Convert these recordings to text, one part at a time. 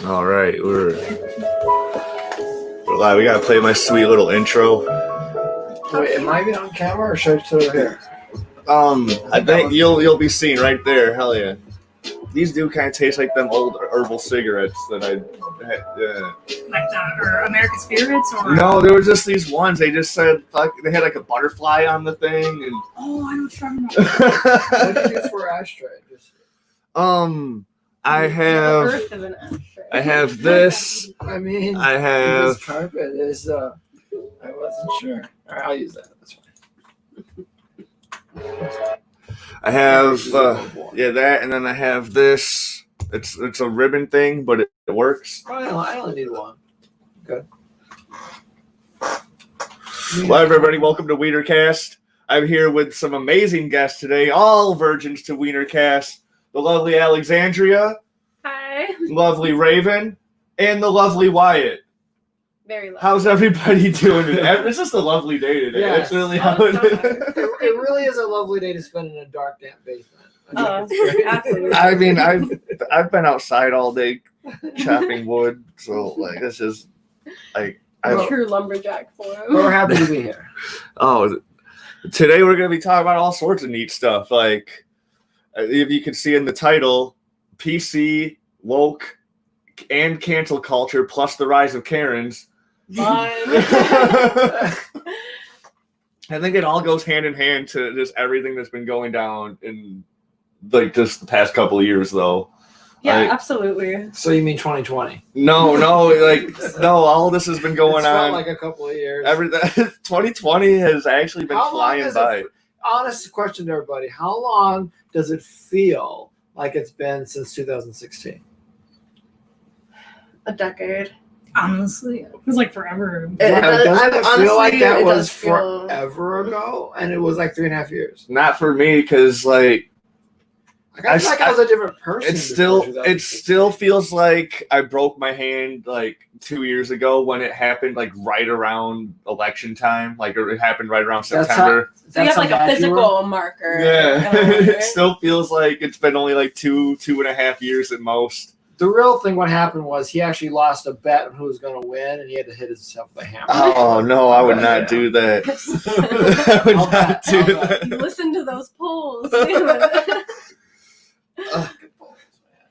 All right, we're live. We gotta play my sweet little intro. Wait, am I even on camera or should I sit over here? I think you'll be seen right there. Hell yeah. These do kind of taste like them old herbal cigarettes that I had. Yeah. Like or American Spirits or No, there were just these ones. They just said they had like a butterfly on the thing and. Oh, I know what you're talking about. What did you use for ashtray? I have this. I mean, I have this carpet is. I wasn't sure. All right, I'll use that. That's fine. I have that, and then I have this. It's a ribbon thing, but it works. I only need one. Good. Hello, everybody. Welcome to WeinerCast. I'm here with some amazing guests today, all virgins to WeinerCast. The lovely Alexandria. Hi. Lovely Raven. And the lovely Wyatt. Very lovely. How's everybody doing today? It's just a lovely day today. Yes. That's really how it is. It really is a lovely day to spend in a dark, damp basement. Absolutely. I mean, I've been outside all day chopping wood, so like this is like True lumberjack form. We're happy to be here. Oh, today we're gonna be talking about all sorts of neat stuff. Like if you can see in the title, PC, woke, and cancel culture, plus the rise of Karens. I think it all goes hand in hand to just everything that's been going down in like just the past couple of years, though. Yeah, like, absolutely. So you mean 2020? No, all this has been going it's on. Felt like a couple of years. 2020 has actually been flying by. Honest question to everybody: how long does it feel like it's been since 2016? A decade. Honestly, it was like forever. Doesn't it feel like that was forever ago? And it was like 3.5 years. Not for me, because like I feel like I was a different person. It still feels like I broke my hand like 2 years ago when it happened, like right around election time. Like it happened right around September. So you have like a physical marker. Yeah, it still feels like it's been only like 2.5 years at most. The real thing, what happened was he actually lost a bet on who was going to win, and he had to hit himself with a hammer. Oh, no, I would not do that. I would not do that. Listen to those polls.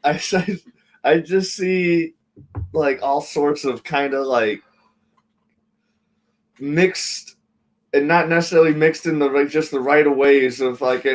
I just see like all sorts of kind of like mixed, and not necessarily mixed in the like just the right of ways of like,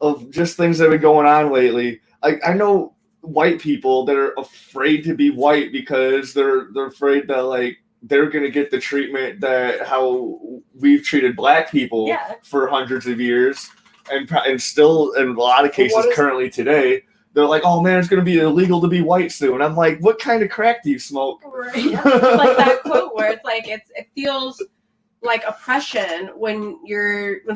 of just things that have been going on lately. I know white people that are afraid to be white because they're afraid that like they're gonna get the treatment that how we've treated black people for hundreds of years, and still in a lot of cases currently today they're like, oh man, it's gonna be illegal to be white soon. I'm like, what kind of crack do you smoke? Right. Like that quote where it's like it feels like oppression when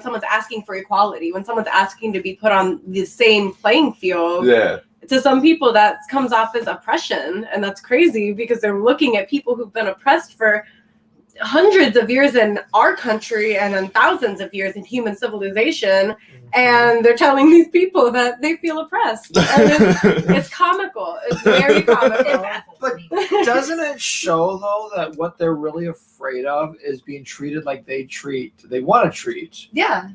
someone's asking for equality, when someone's asking to be put on the same playing field. Yeah. To some people, that comes off as oppression, and that's crazy because they're looking at people who've been oppressed for hundreds of years in our country and then thousands of years in human civilization, and they're telling these people that they feel oppressed. And it's comical. It's very comical. But doesn't it show, though, that what they're really afraid of is being treated like they want to treat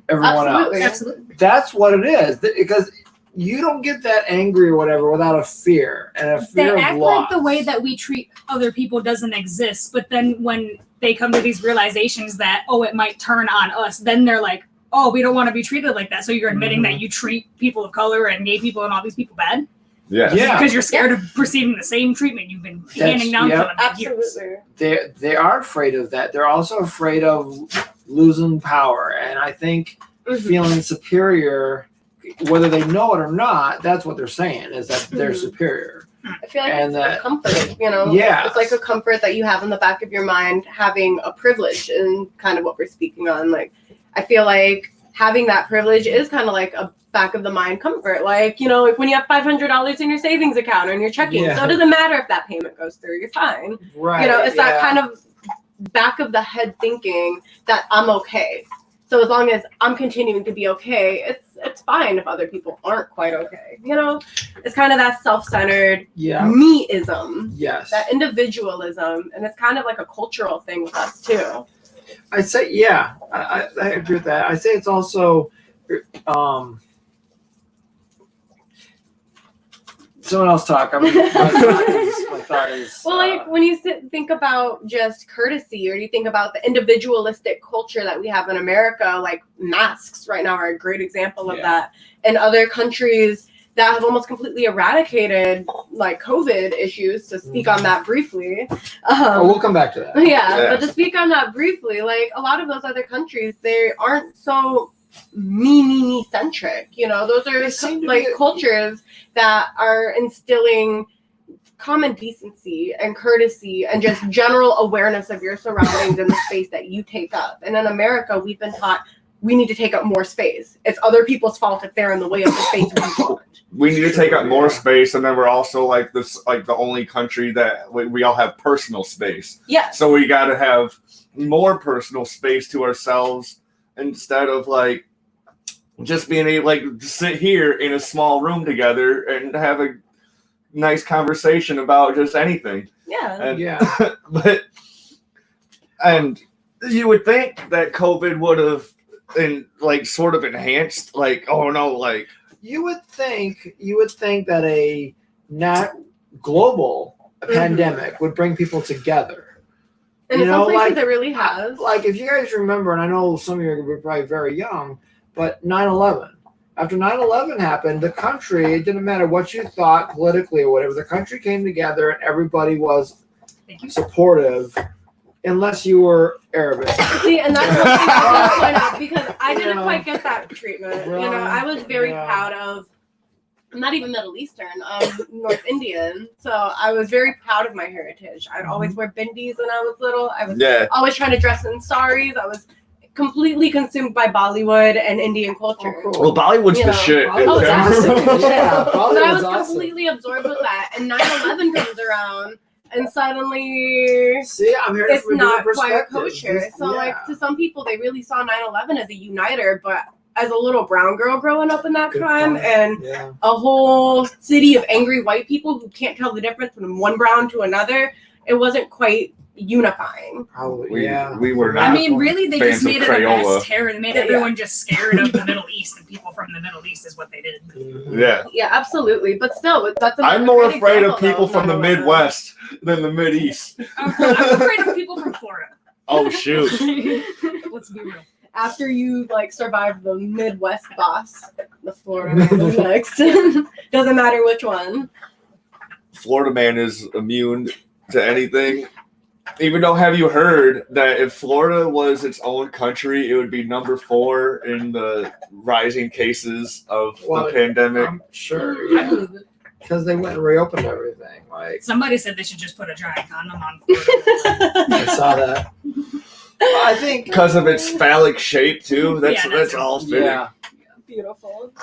everyone else? Absolutely. That's what it is. Because you don't get that angry or whatever without a fear and a fear they act of loss. like the way that we treat other people doesn't exist, but then when they come to these realizations that, oh, it might turn on us, then they're like, oh, we don't want to be treated like that. So you're admitting that you treat people of color and gay people and all these people bad? Yeah. Because you're scared of receiving the same treatment you've been handing down for them for years. They are afraid of that. They're also afraid of losing power. And I think feeling superior, whether they know it or not, that's what they're saying, is that they're superior. I feel like it's a comfort, Yeah. It's like a comfort that you have in the back of your mind, having a privilege, and kind of what we're speaking on. Like, I feel like having that privilege is kind of like a back of the mind comfort. Like, like when you have $500 in your savings account or in your checking, so it doesn't matter if that payment goes through, you're fine. Right. It's that kind of back of the head thinking that I'm okay. So as long as I'm continuing to be okay, it's fine if other people aren't quite okay. You know, it's kind of that self-centered me-ism, that individualism, and it's kind of like a cultural thing with us too. I'd say, I agree with that. I'd say it's also, someone else talk. My thought is well, like when you think about just courtesy, or you think about the individualistic culture that we have in America, like masks right now are a great example of that. In other countries that have almost completely eradicated like COVID issues, to speak on that briefly. We'll come back to that. But to speak on that briefly, like a lot of those other countries, they aren't so me centric. You know, those are like cultures that are instilling common decency and courtesy and just general awareness of your surroundings and the space that you take up. And in America, we've been taught we need to take up more space. It's other people's fault if they're in the way of the space we want. We need to take up more space, and then we're also like this, like the only country that we all have personal space. Yes. So we got to have more personal space to ourselves instead of like just being able like to sit here in a small room together and have a nice conversation about just anything. Yeah. And you would think that COVID would have sort of enhanced, like, oh no, like you would think that a not global pandemic would bring people together. And in some places it really has. Like if you guys remember, and I know some of you are probably very young, but 9/11. After 9/11 happened, the country, it didn't matter what you thought politically or whatever, the country came together and everybody was supportive, unless you were Arabic. See, and that's what I want to point out, because I didn't quite get that treatment. You know, I was very proud of, I'm not even Middle Eastern, North Indian. So I was very proud of my heritage. I'd always wear bindis when I was little. I was always trying to dress in saris. I was completely consumed by Bollywood and Indian culture. Oh, cool. Well, Bollywood's the shit. Oh, it's awesome. Bollywood's I was completely absorbed with that. And 9/11 comes around, and suddenly I'm here it's not quite kosher. So, like, to some people, they really saw 9/11 as a uniter, but as a little brown girl growing up in that time, and a whole city of angry white people who can't tell the difference from one brown to another, it wasn't quite unifying. Probably, we were not. I mean, really, they just made it a Crayola. mass terror. They made everyone just scared of the Middle East, and people from the Middle East is what they did. Yeah, absolutely. But still, that's I'm more afraid of people from the Midwest than the Mideast. I'm afraid of people from Florida. Oh shoot! Let's be real. After you survive the Midwest boss, the Florida man is next. Doesn't matter which one. Florida man is immune to anything. Even though, have you heard that if Florida was its own country, it would be number 4 in the rising cases of the pandemic? I'm sure, because they went and reopened everything. Like somebody said they should just put a giant condom on Florida. I saw that. I think because of its phallic shape too. That's all fitting. Yeah. Beautiful.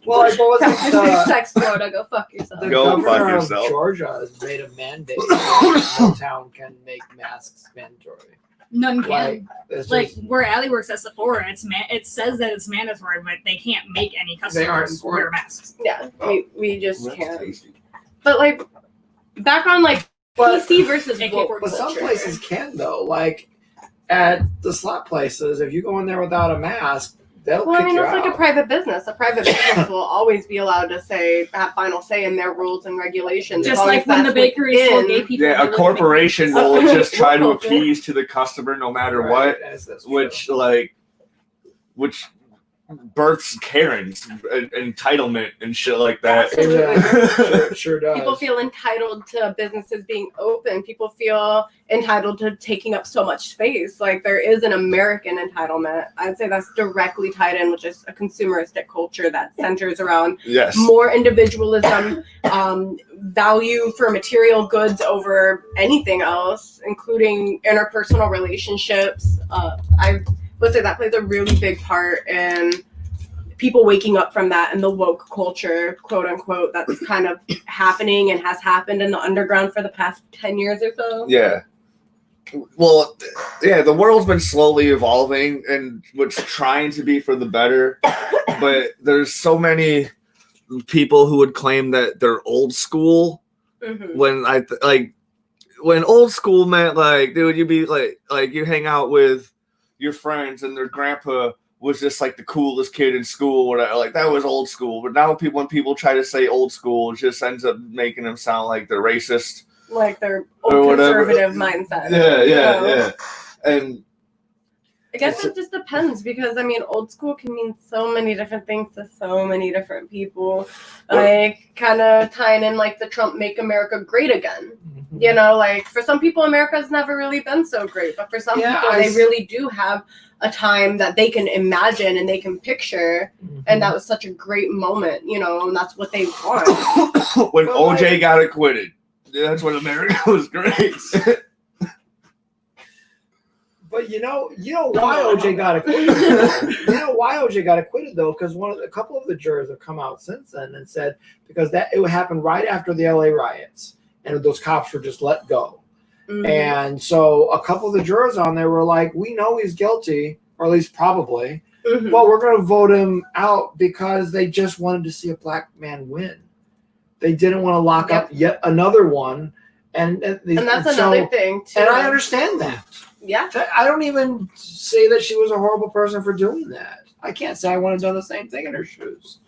Well, like, what was it? Sex Florida, go fuck yourself. The Go governor fuck yourself. of Georgia has made a mandate that no town can make masks mandatory. None can. Like where Allie works at Sephora, it says that it's mandatory, but they can't make any customers wear masks. Yeah, we just can't. But like, back on PC versus woke but some culture. places can though. Like at the slot places, if you go in there without a mask, they'll kick you it's out. like a private business. A private business will always be allowed to have final say in their rules and regulations. Just like when the bakeries told gay people. Yeah, a corporation will just try to appease to the customer no matter what, which births Karens, entitlement and shit like that. Sure does. People feel entitled to businesses being open. People feel entitled to taking up so much space. Like there is an American entitlement. I'd say that's directly tied in with just a consumeristic culture that centers around more individualism, value for material goods over anything else, including interpersonal relationships. I would say that plays a really big part in people waking up from that and the woke culture, quote unquote, that's kind of happening and has happened in the underground for the past 10 years or so. Yeah. Well, yeah, the world's been slowly evolving and what's trying to be for the better, but there's so many people who would claim that they're old school when when old school meant like, dude, you'd be like you hang out with your friends and their grandpa was just like the coolest kid in school, whatever. Like that was old school. But now when people try to say old school, it just ends up making them sound like they're racist, like their old conservative mindset. Yeah. And I guess it just depends because I mean, old school can mean so many different things to so many different people. Like kind of tying in like the Trump "Make America Great Again." You know, like for some people, America's never really been so great, but for some people, they really do have a time that they can imagine and they can picture, and that was such a great moment, you know, and that's what they want. When OJ got acquitted, that's when America was great. But you know why OJ got acquitted. You know why OJ got acquitted though, because a couple of the jurors have come out since then and said because it happened right after the LA riots. And those cops were just let go. And so a couple of the jurors on there were like, we know he's guilty, or at least probably, but we're going to vote him out because they just wanted to see a black man win. They didn't want to lock up yet another one. And that's another thing, too. And I understand that. Yeah. I don't even say that she was a horrible person for doing that. I can't say I would have done the same thing in her shoes.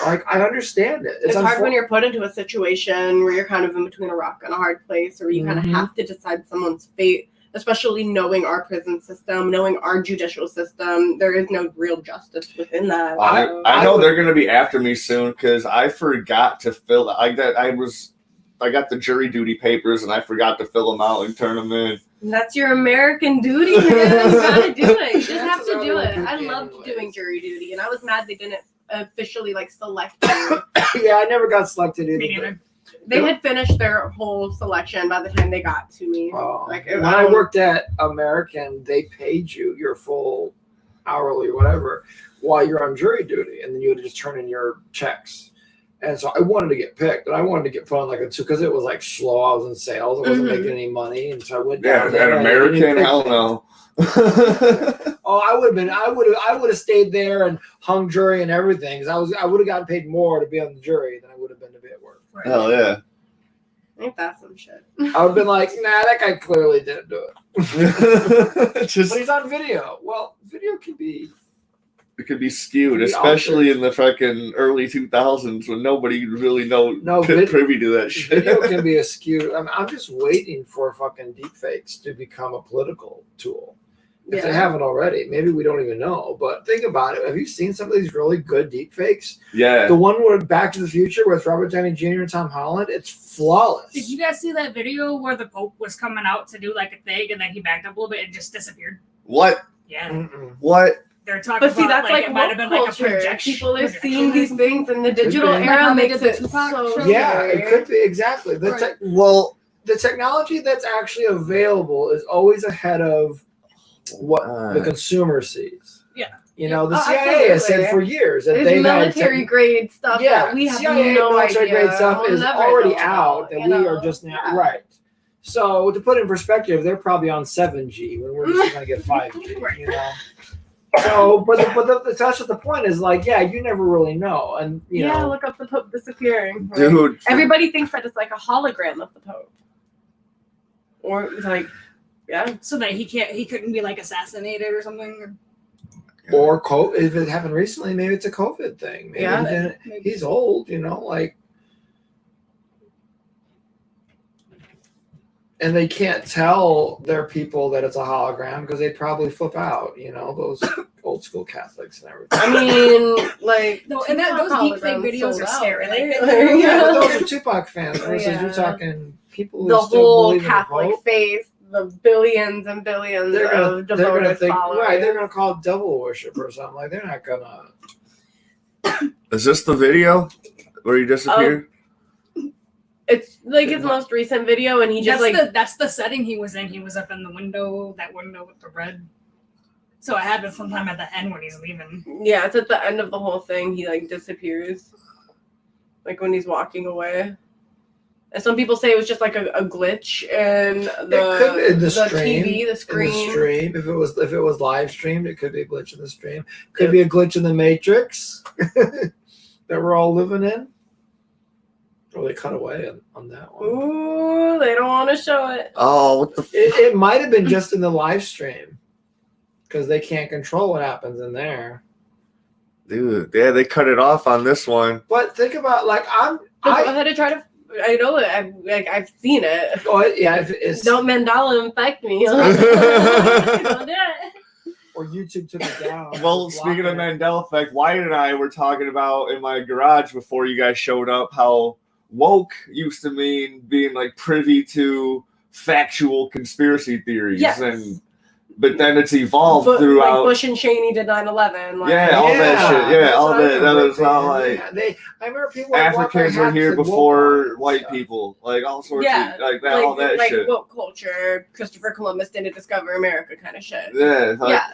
Like, I understand it. It's hard when you're put into a situation where you're kind of in between a rock and a hard place, or you kind of have to decide someone's fate, especially knowing our prison system, knowing our judicial system. There is no real justice within that. I know they're going to be after me soon because I forgot to fill I got the jury duty papers and I forgot to fill them out and turn them in. That's your American duty, man. You gotta do it. You just have to do it. I loved doing jury duty, and I was mad they didn't officially select me. Yeah, I never got selected either. Me neither. They had finished their whole selection by the time they got to me. Oh. When I worked at American, they paid you your full hourly or whatever while you're on jury duty, and then you would just turn in your checks. And so I wanted to get picked, and I wanted to get put on because it was slow. I was in sales. I wasn't making any money, and so I went down there. At American, hell no. Oh, I would have stayed there and hung jury and everything because I would have gotten paid more to be on the jury than I would have been to be at work. Right. Hell yeah. Ain't that some shit? I would have been like, nah, that guy clearly didn't do it. But he's on video. Well, video can be. It could be skewed, especially in the fucking early 2000s when nobody really privy to that shit. Video can be skewed. I'm just waiting for fucking deepfakes to become a political tool. If they haven't already, maybe we don't even know. But think about it. Have you seen some of these really good deepfakes? Yeah. The one with Back to the Future with Robert Downey Jr. and Tom Holland, it's flawless. Did you guys see that video where the Pope was coming out to do a thing and then he backed up a little bit and just disappeared? What? Yeah. What? They're talking but see, about that's it might have been culture. A projection. People are seeing these things, and the digital era makes it so. Yeah, it could be exactly. The technology that's actually available is always ahead of what the consumer sees. Yeah. You know, the CIA has said for years that there's military grade stuff that we have CIA no military idea. grade stuff is already out, and we are just now right. So to put it in perspective, they're probably on 7G when we're just going to get 5G. You know. So, but that's what the point is. You never really know, and you know. Look up the Pope disappearing. Right? Dude, everybody thinks that it's a hologram of the Pope, or so that he couldn't be assassinated or something. Or if it happened recently, maybe it's a COVID thing. Maybe he's old, you know, and they can't tell their people that it's a hologram because they probably flip out, you know, those old school Catholics and everything. I mean, those deepfake videos are scary. But those are Tupac fans versus you're talking people who the still whole believe Catholic in the Pope. faith, the billions and billions of devoted followers. Right, they're going to call it devil worship or something. They're not going to. Is this the video where he disappeared? It's his most recent video, and he just that's the setting he was in. He was up in the window, that window with the red. So it happened sometime at the end when he's leaving. Yeah, it's at the end of the whole thing. He disappears, when he's walking away. And some people say it was just like a glitch in It could be in the stream, TV, the screen. In the stream. If it was live streamed, it could be a glitch in the stream. Could be a glitch in the Matrix that we're all living in. Or they cut away on that one. Ooh, they don't want to show it. Oh, what the? It might have been just in the live stream because they can't control what happens in there. Dude, yeah, they cut it off on this one. But think about Go ahead and try to. I know it. I've seen it. Oh yeah, if it's Don't Mandela infect me. Don't do it. or YouTube took it down. Well, speaking of Mandela effect, Wyatt and I were talking about in my garage before you guys showed up how woke used to mean being like privy to factual conspiracy theories, Yes. but then it's evolved But, throughout. like Bush and Cheney did 9/11. Like, Yeah, all that shit. Yeah, all that. That was all like I remember people would walk Africans their were here hats and before woke white stuff. people, like all sorts Yeah, of like that, all that like shit. woke culture. Christopher Columbus didn't discover America, kind of shit. Yeah, like, Yeah.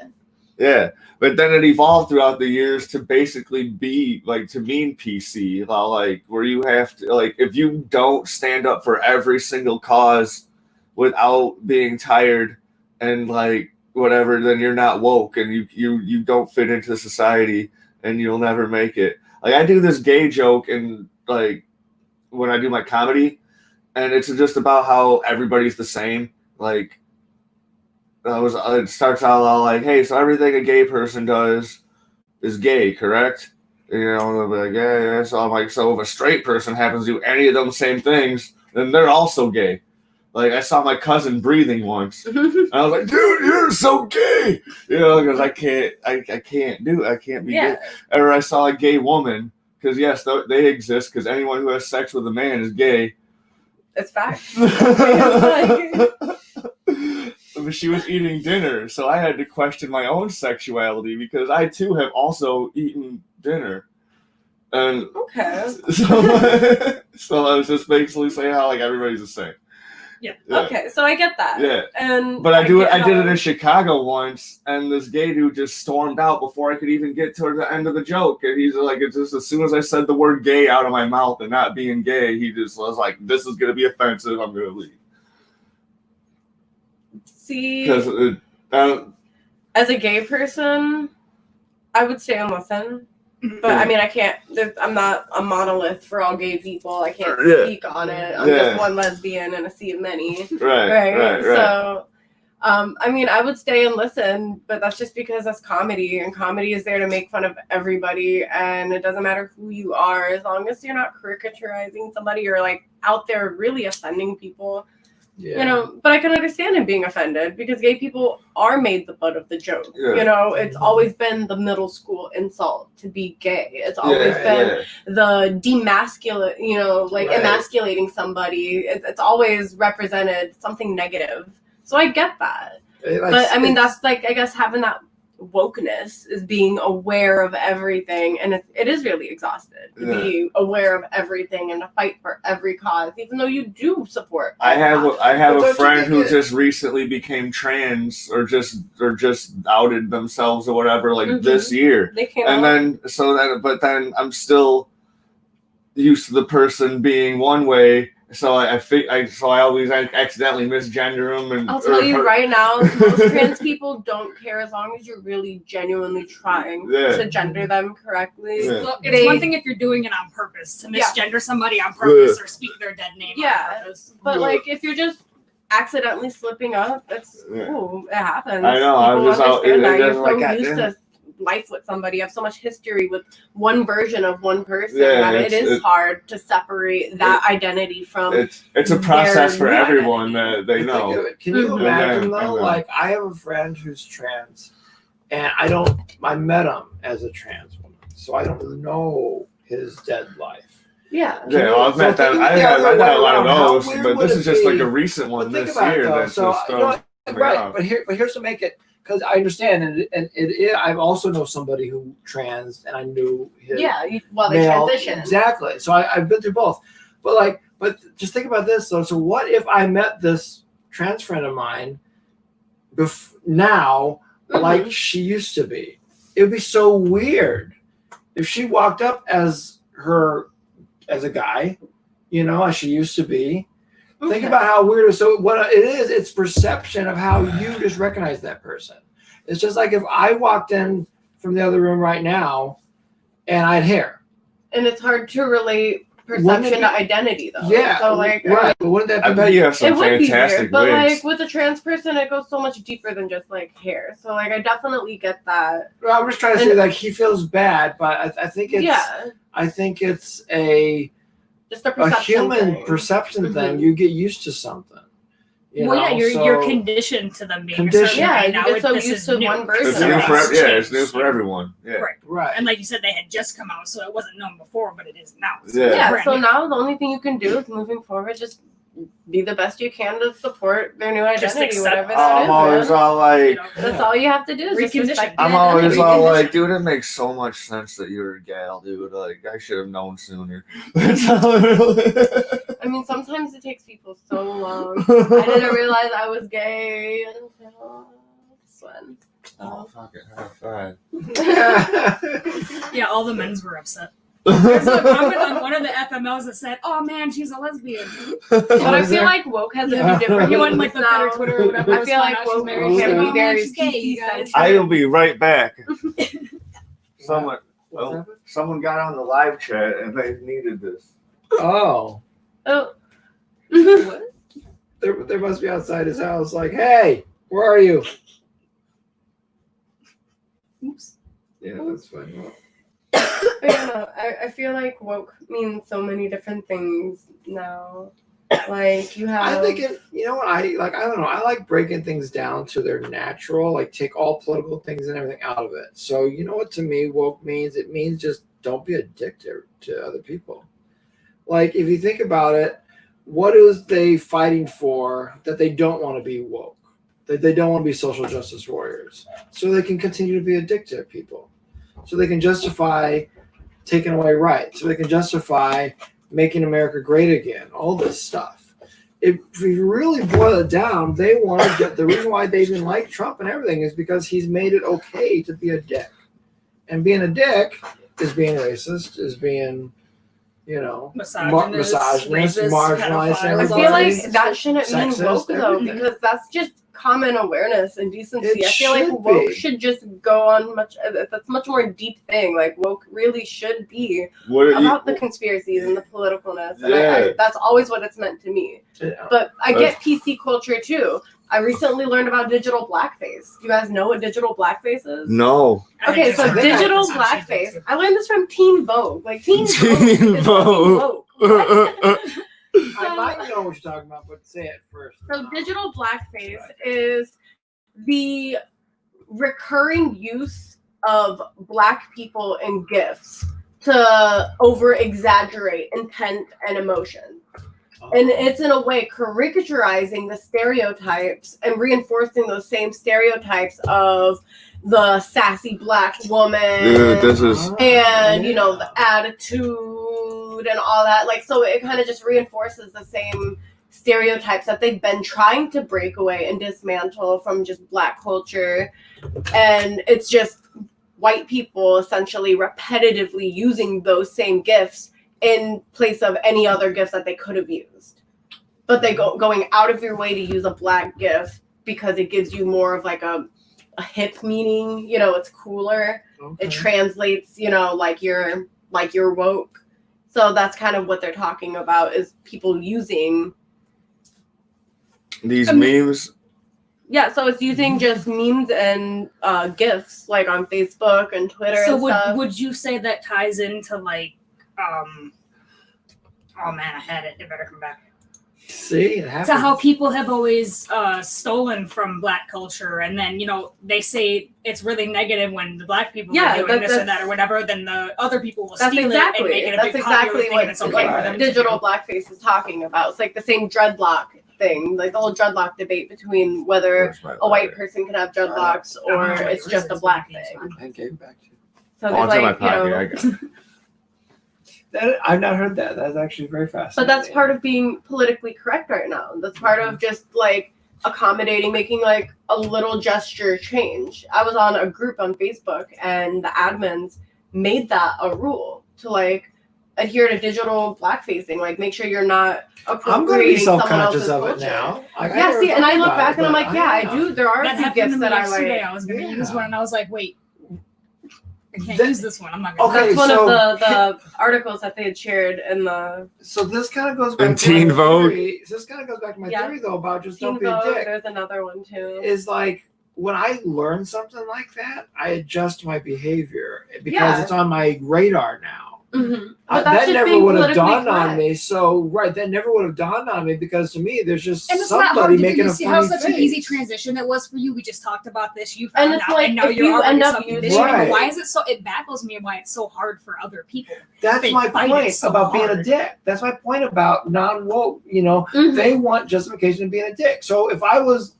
yeah. But then it evolved throughout the years to basically be like to mean PC, like where you have to like if you don't stand up for every single cause without being tired and like whatever, then you're not woke and you don't fit into society and you'll never make it. Like I do this gay joke and like when I do my comedy, and it's just about how everybody's the same. Like it starts out all like, hey, so everything a gay person does is gay, correct? You know, they'll be like, yeah. So I'm like, so if a straight person happens to do any of them same things, then they're also gay. Like I saw my cousin breathing once, and I was like, dude, you're so gay, you know, because I can't be Yeah. gay. Or I saw a gay woman, because yes, they exist, because anyone who has sex with a man is gay. It's fact. But she was eating dinner, so I had to question my own sexuality because I too have also eaten dinner, and Okay. so I was just basically saying how like everybody's the same. Yeah. Okay, so I get that. Yeah. And But I did it how- in Chicago once, and this gay dude just stormed out before I could even get to the end of the joke. And he's like, it's just as soon as I said the word gay out of my mouth and not being gay, he just was like, this is gonna be offensive. I'm gonna leave. See, Because as a gay person, I would stay and listen. But I mean, I can't. I'm not a monolith for all gay people. I can't speak on it. I'm just one lesbian in a sea of many. right. So, I mean, I would stay and listen, but that's just because that's comedy, and comedy is there to make fun of everybody, and it doesn't matter who you are, as long as you're not caricaturizing somebody or like out there really offending people. Yeah. You know, but I can understand him being offended because gay people are made the butt of the joke. Yeah. You know, it's always been the middle school insult to be gay. It's always been the demasculate, you know, like emasculating somebody. It's always represented something negative. So I get that. But I mean, that's like, I guess having that wokeness is being aware of everything, and it is really exhausted to be aware of everything and to fight for every cause, even though you do support. I have a friend who just recently became trans or just outed themselves or whatever this year. They came and out. but then I'm still used to the person being one way. So I always accidentally misgender them. And I'll tell you right now, most trans people don't care as long as you're really genuinely trying to gender them correctly. Yeah. Well, it's one thing if you're doing it on purpose, to misgender somebody on purpose or speak their dead name on purpose. But like if you're just accidentally slipping up, it happens. I know. I'm just out. You're so used to life with somebody. You have so much history with one version of one person that it is hard to separate that identity from. It's a process for everyone that they know. Can you imagine though? Like I have a friend who's trans, and I met him as a trans woman, so I don't really know his dead life. Yeah. I've met that. I've met a lot of those, but this is just like a recent one this year. That's just right. But here's to make it. Because I understand, and I also know somebody who trans, and I knew his they transition. Exactly. So I've been through both, but just think about this though. So what if I met this trans friend of mine now, like she used to be? It would be so weird if she walked up as a guy, as she used to be. Think Okay. about how weird. So what it is, it's perception of how you just recognize that person. It's just like if I walked in from the other room right now and I had hair. And it's hard to relate perception to identity, though. Yeah. So, like, right. But wouldn't that I be bet you have it some would be fantastic weird, but wigs. like with a trans person, it goes so much deeper than just like hair. So, like, I definitely get that. Well, I'm just trying to say, like, he feels bad, but I think it's Yeah, I think it's a just a perception human thing. perception thing. Mhm. You get used to something. You're conditioned to them being a Conditioned. certain Yeah, way. you Now get so this used is to new. one version. It's So new it's for it's new changed. for everyone. Yeah. Right. Right. And like you said, they had just come out, so it wasn't known before, but it is now. Yeah. Yeah, brand so new. now the only thing you can do is moving forward, just be the best you can to support their new Just identity, accept- whatever that I'm is. always man. all like, You know, That's all you have to do is just Recondition. respect I'm the always identity. all like, dude, it makes so much sense that you're a gal, dude. Like, I should have known sooner. That's how I mean, sometimes it takes people so long. I didn't realize I was gay until this one. Oh, fucking high five. yeah, all the men's were upset. There's a comment on one of the FMLs that said, "Oh man, she's a lesbian." But What I is feel there? like woke has a Yeah. few different You went meanings like look at her now. Twitter or whatever. I it was feel fine, like now she's woke married. can She's like, be "Oh, man, very she's gay, PC you guys." I will be right back. Someone, What's happened? someone got on the live chat and they needed this. Oh, Oh. there must be outside his house. Like, hey, where are you? Oops. Yeah, that's fine. Well, I don't know. I feel like woke means so many different things now. Like you have. I think it. You know what I like? I don't know. I like breaking things down to their natural. Like take all political things and everything out of it. So you know what to me woke means? It means just don't be a dick to other people. Like if you think about it, what is they fighting for that they don't want to be woke? That they don't want to be social justice warriors, so they can continue to be a dick to people, so they can justify taking away rights, so they can justify making America great again, all this stuff. If you really boil it down, they want to get the reason why they even like Trump and everything is because he's made it okay to be a dick. And being a dick is being racist, is being, Misogynist, racist, marginalized. pedophile. I everybody. feel like that shouldn't mean Sexist, woke though, everything. because that's just common awareness and decency. It I feel like should woke be. should just go on much. That's much more deep thing. Like woke really should be What are about the you? conspiracies and the politicalness. And Yeah. that's always what it's meant to me. Yeah. But I get PC culture too. I recently learned about digital blackface. Do you guys know what digital blackface is? No. I Okay, just so heard digital that. That's how she blackface. thinks I learned this from Teen Vogue. Like Teen Teen Vogue is fucking Vogue. woke. I might know what you're talking about, but say it first. So digital blackface is the recurring use of black people in GIFs to over exaggerate intent and emotion. And it's in a way caricaturizing the stereotypes and reinforcing those same stereotypes of the sassy black woman Dude, this is and the attitude and all that. Like, so it kind of just reinforces the same stereotypes that they've been trying to break away and dismantle from just black culture. And it's just white people essentially repetitively using those same gifts in place of any other gifts that they could have used. But they going out of your way to use a black gift because it gives you more of like a hip meaning, it's cooler. Okay. It translates, like you're woke. So that's kind of what they're talking about is people using these memes. Yeah, so it's using just memes and GIFs like on Facebook and Twitter So and stuff. would you say that ties into like oh man, I had it. It better come back. See, it happens. To how people have always stolen from black culture, and then they say it's really negative when the black people Yeah, are doing this or that's- that or whatever. Then the other people will That's steal exactly it and make it a that's big popular exactly thing, what and it's okay for them. to digital do. blackface is talking about. It's like the same dreadlock thing, like the whole dreadlock debate between whether a white person can have dreadlocks or it's just a black thing. I gave it back to you. So Oh, there's it's in my like pocket. I got it. I've not heard that. That's actually very fascinating. but that's part of being politically correct right now. That's part of just like accommodating, making like a little gesture change. I was on a group on Facebook and the admins made that a rule to like adhere to digital blackfacing. Like, make sure you're not I'm going to be appropriating someone self-conscious else's of it culture. now. Yeah, see, and I look back and I'm like, yeah, I do. There are a That few happened gifts to me that I yesterday. like. I was going to Yeah. use one, and I was like, wait, I can't That- use this one. I'm not going to. Okay, That's one so- of the articles that they had shared in the So this kind of goes back In to Teen my Vogue. theory. So this kind of goes back to my Yeah. theory, though, about just Teen don't be a Vogue. dick. There's another one too. Is like, when I learn something like that, I adjust my behavior because Yeah. it's on my radar now. Mm-hmm. But that's That just never being would have politically dawned on correct. me. So, right, that never would have dawned on me because to me, there's just And it's not hard somebody to do. making You a see funny how such an easy face. transition it was for you. We just talked about this. You And found it's out, like, and now if you're you already end up self-conditioning. Right. But why is it so? It baffles me why it's so hard for other people. That's They my find it point so about being a hard. dick. That's my point about non-woke. You know, Mhm. they want justification of being a dick. So if I was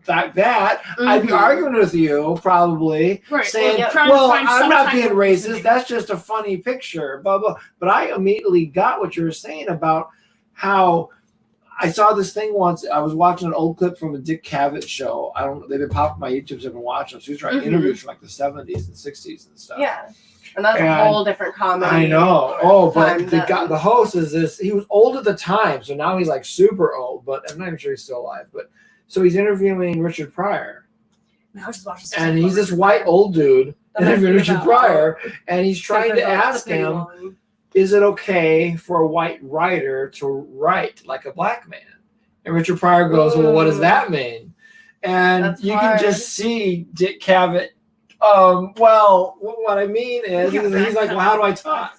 like that, I'd be Mhm. arguing with you probably, Right. saying, yeah. Trying to well, find I'm some not type being of racist. reasoning. That's just a funny picture, blah, blah. But I immediately got what you were saying about how I saw this thing once. I was watching an old clip from a Dick Cavett show. I don't know. They've been popping my YouTubes. I've been watching them. So he was writing Mhm. interviews from like the 70s and 60s and stuff. Yeah, and that's And a whole different comedy. I know. Oh, but time the that- guy, the host is this. He was old at the time, so now he's like super old. But I'm not even sure he's still alive. But so he's interviewing Richard Pryor, I was just watching and he's this white old dude That might interviewing be Richard about- Pryor, and he's trying to Because that's ask the pretty him, one. "Is it okay for a white writer to write like a black man?" And Richard Pryor goes, "Well, what does that mean?" And That's you hard. can just see Dick Cavett. Well, what I mean is, he's like, "Well, how do I talk?"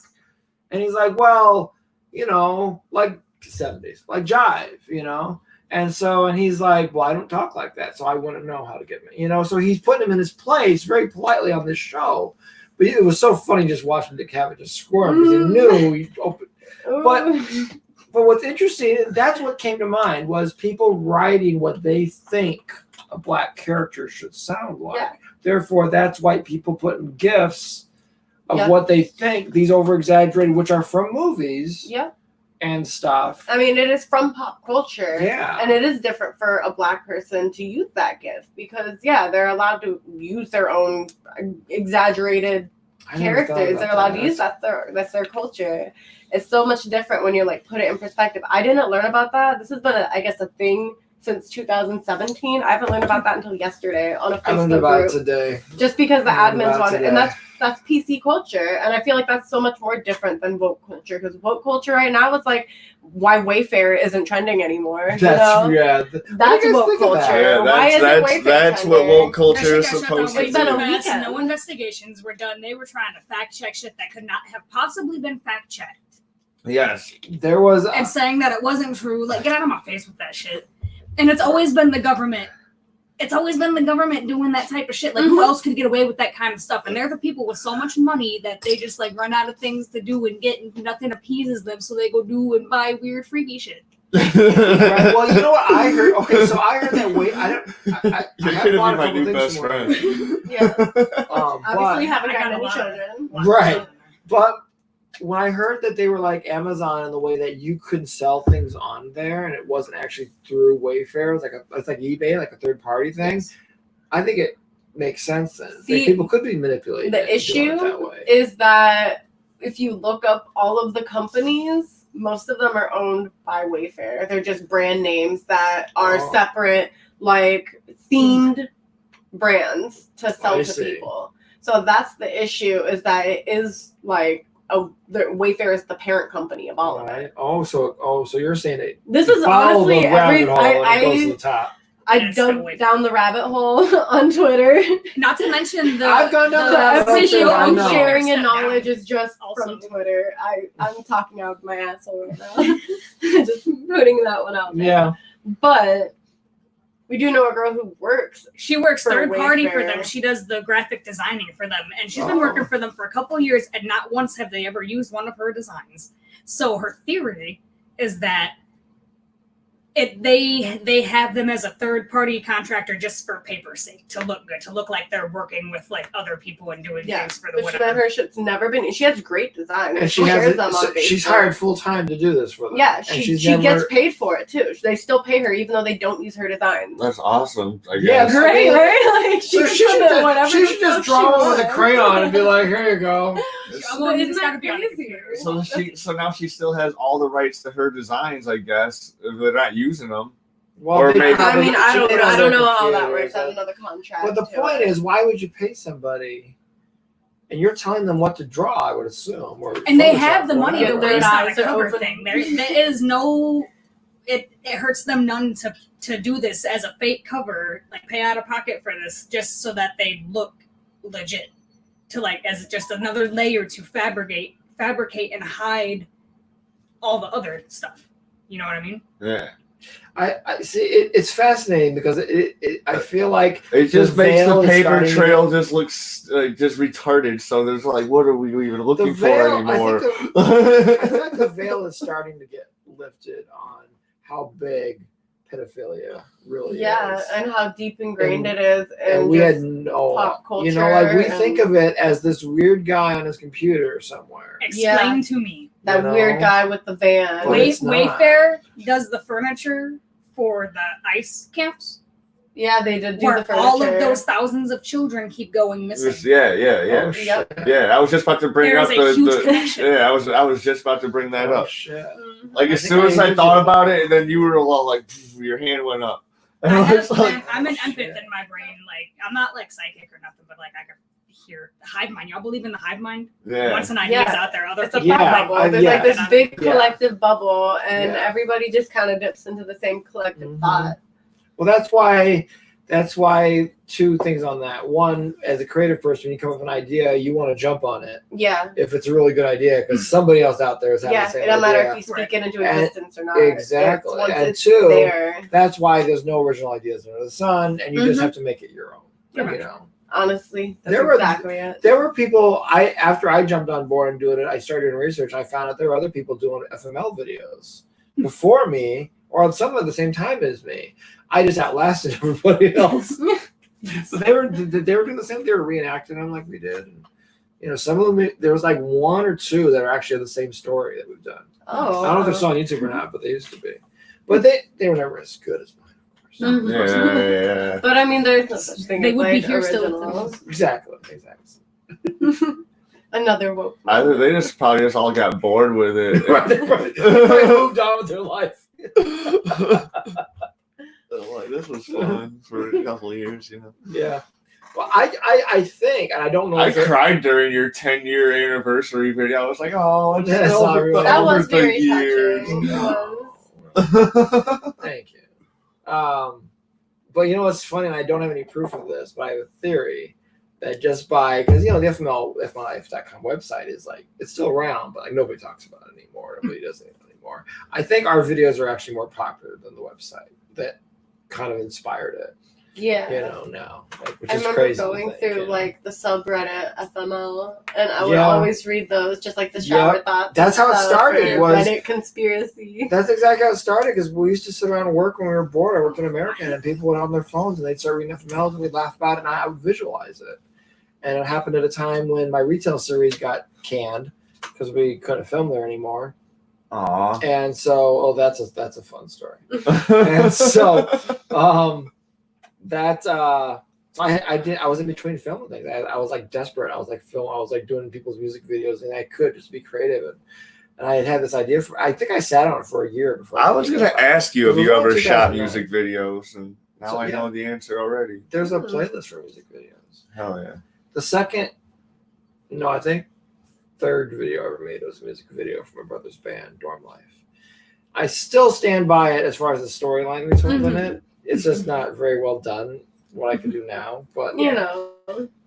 And he's like, "Well, you know, like 70s, like jive, you know." And so, and he's like, "Well, I don't talk like that, so I wouldn't know how to get me," you know. So he's putting him in his place very politely on this show. But it was so funny just watching Dick Cavett just squirm because he knew he opened. But Ooh. But what's interesting, that's what came to mind, was people writing what they think a black character should sound like. Yeah. Therefore, that's white people putting gifs of Yeah. what they think, these over-exaggerated, which are from movies Yeah, and stuff. I mean, it is from pop culture. Yeah. And it is different for a black person to use that gift because, yeah, they're allowed to use their own exaggerated I never thought characters. about They're allowed that. to use that's their culture. It's so much different when you like put it in perspective. I didn't learn about that. This has been, I guess, a thing since 2017. I haven't learned about that until yesterday on a I learned Facebook about group. it today. Just because the I learned admins about want it, today. and that's PC culture, and I feel like that's so much more different than woke culture because woke culture right now is like why Wayfair isn't trending anymore. That's, you know? yeah. That's do you guys woke think of that? culture. Yeah, Why isn't Wayfair that's what trending? woke culture is That shit got shut supposed down to It's been a be. way too fast. weekend. No investigations were done. They were trying to fact check shit that could not have possibly been fact checked. Yes. There was... And saying that it wasn't true. Like, get out of my face with that shit. And it's always been the government. It's always been the government doing that type of shit. Like, who Mhm. else could get away with that kind of stuff? And they're the people with so much money that they just, like, run out of things to do and get, and nothing appeases them, so they go do and buy weird, freaky shit. Right, well, you know what I heard? Okay, so I heard that I You're have gonna bought be a my couple new things best from her. friend. Yeah, But, obviously you haven't I gotten got a any lot of- children. Right. But when I heard that they were like Amazon in the way that you could sell things on there and it wasn't actually through Wayfair, it's like eBay, like a third party thing. I think it makes sense then. See, Like, people could be manipulated. the and doing issue it that way. is that if you look up all of the companies, most of them are owned by Wayfair. They're just brand names that are Oh. separate, like themed brands to sell I to see. people. So that's the issue, is that it is like Wayfair is the parent company of all of it. Right. So you're saying it. This you is follow honestly the rabbit every hole and it goes to I the top. I Yeah, stay dug away from down the rabbit hole on Twitter. Not to mention the. I've gone down the the rabbit hole Every too, I I'm know. sharing Step in down. knowledge is just Also. from Twitter. I'm talking out of my asshole right now. Just putting that one out there. Yeah. But we do know a girl who works. She works For third party for Wayfair. them. She does the graphic designing for them. And she's been Oh. working for them for a couple years, and not once have they ever used one of her designs. So her theory is that They have them as a third party contractor just for paper's sake, to look good, to look like they're working with like other people and doing things for the but whatever. her shit's never been. She has great design, And she shares has them on she's Facebook. hired full time to do this for them. Yeah, And she never, gets paid for it too. They still pay her even though they don't use her designs. That's awesome. I Yeah, guess. Great, right? Like So can she put should, it whatever she the should just fuck draw she one with a wants. crayon and be like, here you go. Well, Isn't it's that gotta be on the crazy? computer. So now she still has all the rights to her designs, I guess, if they're not using them. Well, Or they maybe- I mean, I she don't did know. on I don't their know how that computer, works. I have but- another contract. But the to point it. is, why would you pay somebody? And you're telling them what to draw, I would assume. Or And they Photoshop have the or money to whatever. their waste on a eyes are cover open. thing. There is no. It hurts them none to do this as a fake cover, like pay out of pocket for this, just so that they look legit. To like as just another layer to fabricate and hide all the other stuff. You know what I mean? Yeah. I see. It's fascinating because I feel like It just the makes veil the is paper starting to trail just looks just retarded. So there's like, what are we even the looking for veil. anymore? I feel like the veil is starting to get lifted on how big pedophilia really yeah, is. and how deep ingrained And- it is, And we had just no, pop you know, like we culture think and- of it as this weird guy on his computer somewhere. Explain to me. that you know? weird guy with the van. But it's not. Wayfair does the furniture for the ice camps, Yeah, they did do where the furniture. all of those thousands of children keep going missing. Yeah. Oh, Yep. shit. Yeah, I was just about to bring There up is a huge the connection. yeah, I was just about to bring that Oh, up. shit. Mhm. Like I as think soon as I I thought did. about it, and then you were all like, your hand went up. And I was like, I'm an oh, empath shit. in my brain. Like I'm not like psychic or nothing, but like I can hear the hive mind. Y'all believe in the hive mind? yeah. Once an idea's Yeah. out there, other It's a people thought Yeah, bubble. I- There's like this yeah. big Yeah. collective bubble, and Yeah. everybody just kind of dips into the same collective Mhm. thought. Well, that's why two things on that. One, as a creative person, when you come up with an idea, you want to jump on it Yeah, if it's a really good idea because somebody else out there is having yeah. the same It don't idea. matter if you speak it into And- existence or not. exactly. It's, once And it's two, there. That's why there's no original ideas under the sun, and you just Mhm. have to make it your own. Pretty You much. know, Honestly, that's There were- exactly it. there were people. After I jumped on board and doing it, I started doing research. I found out there were other people doing FML videos before me, or some at the same time as me. I just outlasted everybody else. So they were doing the same. They were reenacting them like we did. And, you know, some of them there was like one or two that are actually the same story that we've done. Oh, I don't know if they're still on YouTube or not, but they used to be. But they were never as good as mine, of course. Mhm. Yeah. But I mean, there's no such thing They as would be like here still with originals. Exactly. Another woke. Either they just probably just all got bored with it. They moved on with their life. Like, this was fun for a couple of years, you know. Yeah. Well, I think, and I don't know. I if it- cried during your 10-year anniversary video. I was like, oh, it's That's over, not real. the That over was the very years. touching. It was. Thank you. But you know what's funny, and I don't have any proof of this, but I have a theory that just by, because you know the FMLife.com website is like, it's still around, but like nobody talks about it anymore. Nobody does it anymore. I think our videos are actually more popular than the website that kind of inspired it. Yeah. You know, now, like, which I is remember crazy. to going think, through you know? like the subreddit FML, and I would Yeah. always read those, just like the shower thoughts. That's how it stuff started, or was- Reddit conspiracy. That's exactly how it started because we used to sit around and work when we were bored. I worked in America and people would on their phones and they'd start reading FMLs and we'd laugh about it and I would visualize it. And it happened at a time when my retail series got canned because we couldn't film there anymore. Aw. And so, that's a fun story. And so, I was in between filming things. I was like desperate. I was like doing people's music videos and I could just be creative. And I had this idea I think I sat on it for a year before. I was going to ask you if It was you around ever shot 2009. music videos, and now So, I yeah. know the answer already. There's a playlist for music videos. Hell yeah. The second, no, I think third video I ever made was a music video for my brother's band, Dorm Life. I still stand by it as far as the storyline we told in it. It's just not very well done, what I can do now. But You know.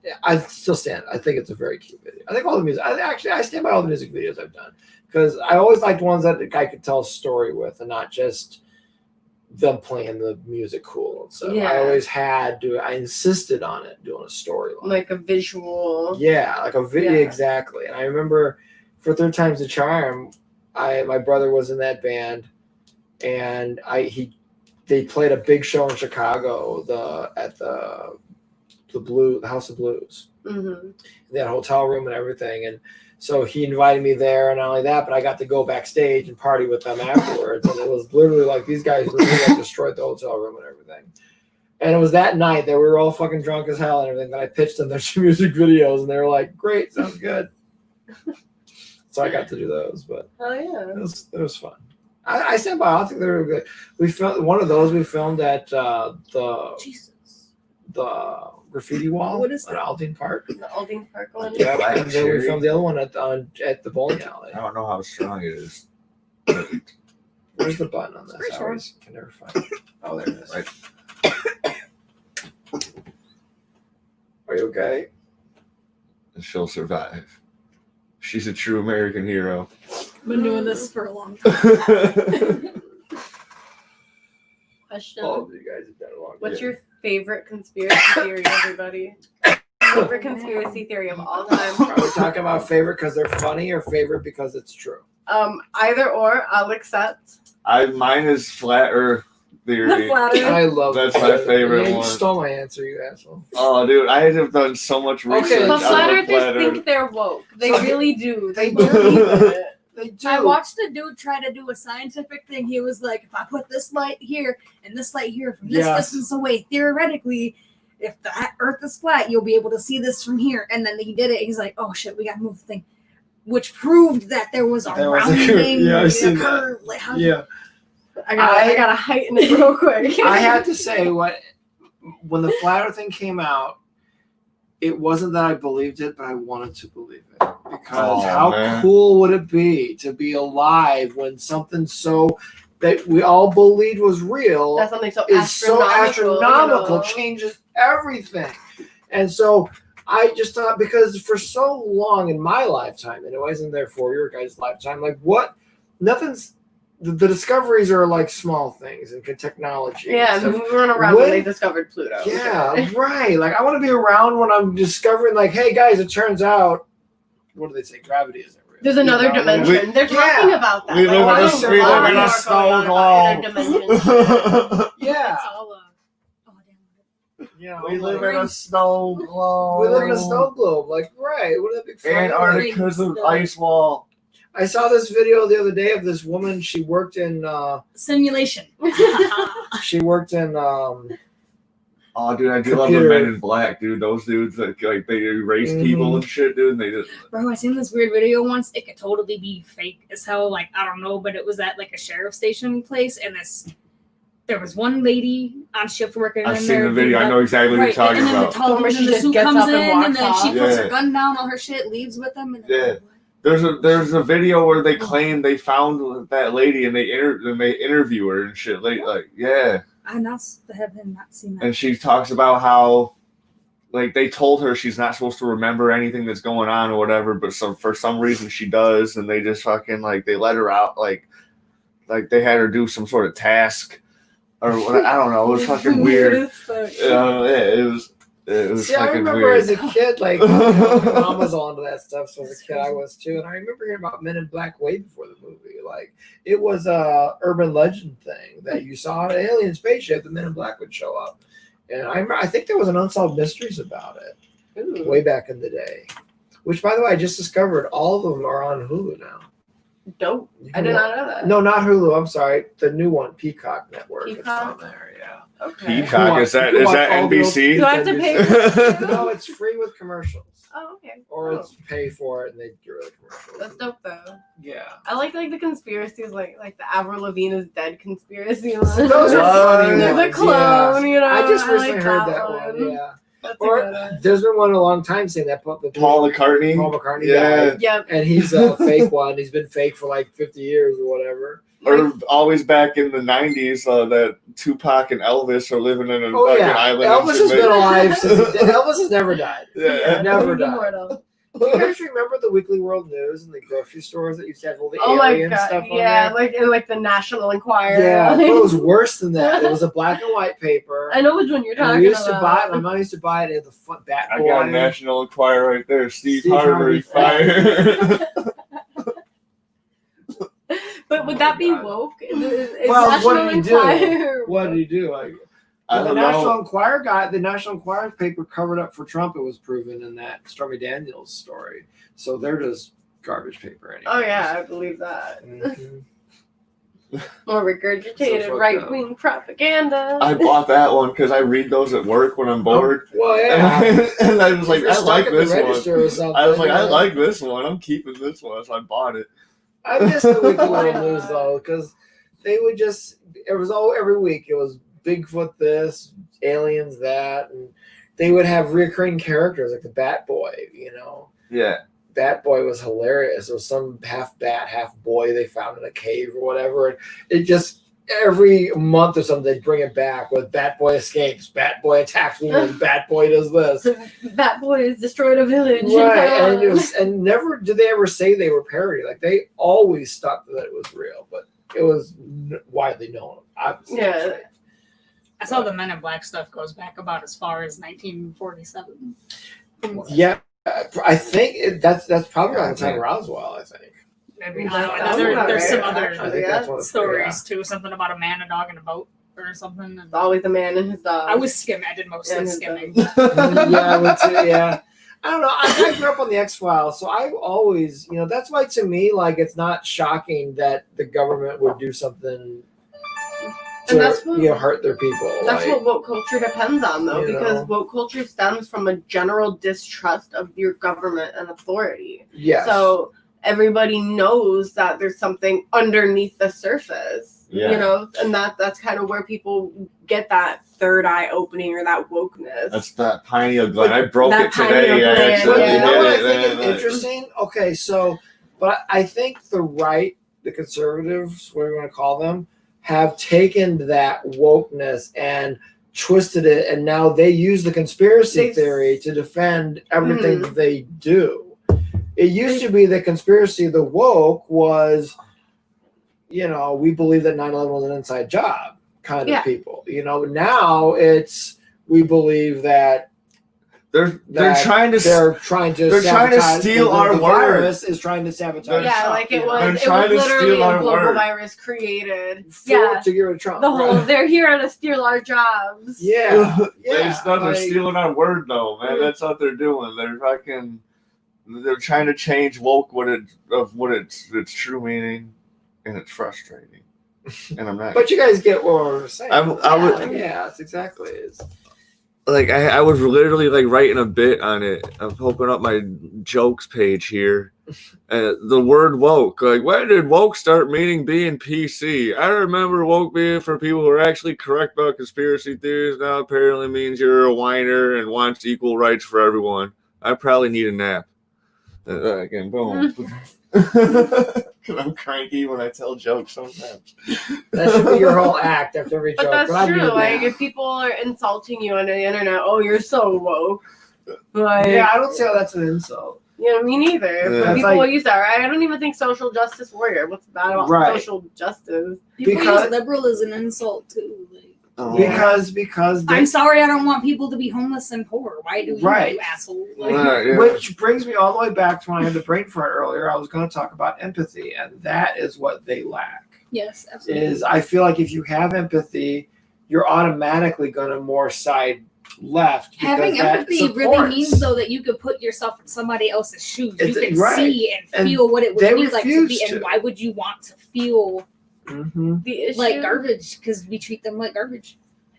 yeah, I still stand. I think it's a very cute video. I think all the music, I stand by all the music videos I've done because I always liked ones that I could tell a story with and not just them playing the music cool. So Yeah. I always I insisted on it doing a storyline. Like a visual. Yeah, like a video, Yeah. exactly. And I remember for Third Time's the Charm, my brother was in that band, and he they played a big show in Chicago at the House of Blues. Mm-hmm. They had a hotel room and everything, and so he invited me there, and not only that, but I got to go backstage and party with them afterwards. And it was literally like these guys really like destroyed the hotel room and everything. And it was that night that we were all fucking drunk as hell and everything that I pitched them their music videos, and they were like, "Great, sounds good." So I got to do those, but Oh yeah, it was fun. I stand by. I think they were good. We filmed one of those. We filmed at the graffiti wall What is at that? Aldine Park. the Aldine Park one. Yeah, Black and then we cherry. filmed the other one at the bowling alley. I don't know how strong it is. Where's the button on this? pretty I sure. always can never find it. Oh, there it is. Right. Are you okay? She'll survive. She's a true American hero. Been doing this for a long time. Question: All of you guys have done a long What's time. your favorite conspiracy theory, everybody? Favorite conspiracy theory of all time? Are we talking about favorite because they're funny or favorite because it's true? Either or, I'll accept. Mine is flat Earth theory. The flat Earth. I love That's that. my favorite You one. stole my answer, you asshole. Oh, dude, I have done so much research. Okay. The on flat the earthers flat think Earth. they're woke. They So- really do. They They believe in it. They do. I watched a dude try to do a scientific thing. He was like, if I put this light here and this light here from this Yes. distance away, theoretically, if the Earth is flat, you'll be able to see this from here. And then he did it. He's like, oh shit, we gotta move the thing, which proved that there was a There was a curve. rounding, Yeah, I've a seen that. curve. Like, how Yeah. I gotta heighten it real quick. I had to say when the flat Earth thing came out, it wasn't that I believed it, but I wanted to believe it. Because Oh, how man. cool would it be to be alive when something so that we all believed was real That's something so is so astronomical, you know? changes everything. And so I just thought, because for so long in my lifetime, and it wasn't there for your guys' lifetime, like the discoveries are like small things in technology. Yeah, and and stuff. we weren't around when When- they discovered Pluto. Yeah, right. Like I want to be around when I'm discovering, like, hey guys, it turns out, what do they say? Gravity isn't real. There's another You know? dimension. They're talking about that. We Like, live why in a- don't we more live in a are snow going on about globe. interdimensional- Yeah. It's all oh, damn. You know, We live like, in a snow globe. we live in a snow globe. Like, right. What a big fun. Antarctica's an ice wall. I saw this video the other day of this woman. She worked in Simulation. Oh, dude, I do love the Computer. Men in Black, dude. Those dudes that like they erase people and shit, dude. And they just Bro, I seen this weird video once. It could totally be fake as hell. Like, I don't know, but it was at like a sheriff station place, and there was one lady on shift working I've in seen there. the video. I know exactly what Right, you're talking and then about. the tall Where dude she in the just suit gets comes up and in, walks and then she off. puts Yeah. her gun down, all her shit, leaves with them. And Yeah. like, what? There's a video where they claim they found that lady and they interview her and shit. Like yeah, I have not seen that. and she talks about how like they told her she's not supposed to remember anything that's going on or whatever, but for some reason she does, and they just fucking like they let her out like they had her do some sort of task or what, I don't know. It was fucking weird. as fuck. It was See, I fucking remember weird. as a kid, like, you know, my mom was all into that stuff, so as a kid I was too. And I remember hearing about Men in Black way before the movie. Like, it was a urban legend thing that you saw an alien spaceship, the Men in Black would show up. And I think there was an Unsolved Mysteries about it Ooh. way back in the day. Which, by the way, I just discovered all of them are on Hulu now. Dope. You I can did wa- not know that. No, not Hulu. I'm sorry, the new one, Peacock Network. It's Peacock? on there. Yeah. Okay. Peacock, is that NBC? Do I have to pay for it? No, it's free with commercials. Oh, okay. Or Oh. it's pay for it and they get rid of the commercials. That's dope though. Yeah. I like the conspiracies, like the Avril Lavigne is dead conspiracy. Those are funny There's a ones, clone, you know. I just like recently heard that one. Yeah. That's Or a good one. there's been one in a long time saying that the Paul McCartney. Paul McCartney Yeah. died, Yep. and he's a fake one. He's been fake for like 50 years or whatever. Or always back in the 90s, that Tupac and Elvis are living in a Oh fucking yeah, island. in Elvis has been Jamaica. alive since Elvis has never died. Yeah. Never He's died. immortal. Do you guys remember the Weekly World News and the grocery stores that used to have all the Oh my alien god! stuff on Yeah, there? like in like the National Enquirer. Yeah, like- but it was worse than that. It was a black and white paper. I know which one you're And talking we used about. to buy it. My mom used to buy it at the Bat I Boy. got a National Enquirer right there. Steve Steve Harvey Harvey. fire. But would that be God. woke? Is Well, National what do you do? Enquirer What did he do? Like, I the don't National know. Enquirer the National Enquirer paper covered up for Trump. It was proven in that Stormy Daniels story. So they're just garbage paper anyway. Oh yeah, I believe that. Mhm. More So regurgitated fucked right-wing propaganda. I bought that one because I read those at work when I'm bored. Well, yeah. And I was like, If you're I stuck like at the this one. register or something, I was like, you I know. like this one. I'm keeping this one, so I bought it. I missed the weekly Why little news not? though, because they would just every week it was Bigfoot this, aliens that, and they would have recurring characters like the Bat Boy. You know, Yeah. Bat Boy was hilarious. It was some half bat, half boy they found in a cave or whatever, and it just every month or something they'd bring it back with Bat Boy escapes, Bat Boy attacks women, Bat Boy does this. Bat Boy has destroyed a village. Right, and it was, and never did they ever say they were parody. Like they always stuck that it was real, but it was widely known. Obviously, Yeah. right? I saw the Men in Black stuff goes back about as far as 1947. Yeah, I think that's probably around the time Yeah. of Roswell. I think. Maybe That I don't know. sounds There's about some right, other I actually. think that's what stories too. Something about a man, a dog, and a boat, or something. And It's always a man and his dog. I was skimming. I did mostly And skimming. Yeah, I would say, yeah. I don't know. I grew up on the X Files, so I always, that's why to me, like, it's not shocking that the government would do something to, And that's what- hurt their people. That's like, what woke culture depends on, though, You because know. woke culture stems from a general distrust of your government and authority. yes. So everybody knows that there's something underneath the surface, Yeah. and that's kind of where people get that third eye opening or that wokeness. That's that pineal gland. I broke That it today. pineal I gland, But accidentally yeah. you know what I hit think it. is interesting? Okay, so, but I think the right, the conservatives, whatever you want to call them, have taken that wokeness and twisted it, and now they use the conspiracy theory to defend everything that they do. It used to be the conspiracy, the woke was, we believe that 9/11 was an inside job kind of people. Now it's we believe that They're that trying to. they're trying to they're trying to sabotage- steal the our virus is trying to sabotage. yeah, Trump, like it you know, They're was trying to literally steal a our global word. virus created. to get rid of Trump. The whole right. they're here to steal our jobs. Yeah, They're like- stealing our word, though, man. Mm. That's what they're doing. They're trying to change woke its true meaning, and it's frustrating. And I'm not. But you guys get what we're saying. I would yeah, that's exactly it. Is. I was literally like writing a bit on it. I'm opening up my jokes page here. The word woke. Like, when did woke start meaning being PC? I remember woke being for people who are actually correct about conspiracy theories. Now apparently means you're a whiner and wants equal rights for everyone. I probably need a nap. Again, boom. I'm cranky when I tell jokes sometimes. That should be your whole act after every But joke. that's I true. need Like that. if people are insulting you on the internet, oh, you're so woke. Like, Yeah, I don't see how that's an insult. me neither. Yeah. But That's people like- will use that. Right? I don't even think social justice warrior. What's bad about Right. social justice? People Because- use liberal as an insult too. Like, Because I'm sorry, I don't want people to be homeless and poor. Why do you, Right. you asshole? Like, Right, yeah. Which brings me all the way back to when I had the brain fart earlier. I was going to talk about empathy, and that is what they lack. yes, absolutely. Is I feel like if you have empathy, you're automatically going to more side left. because Having that empathy really supports- means though that you could put yourself in somebody else's shoes. You It's- can right. see and And feel what it would they be like to be. refuse And to. why would you want to feel Mhm. The issue like garbage? Because we treat them like garbage.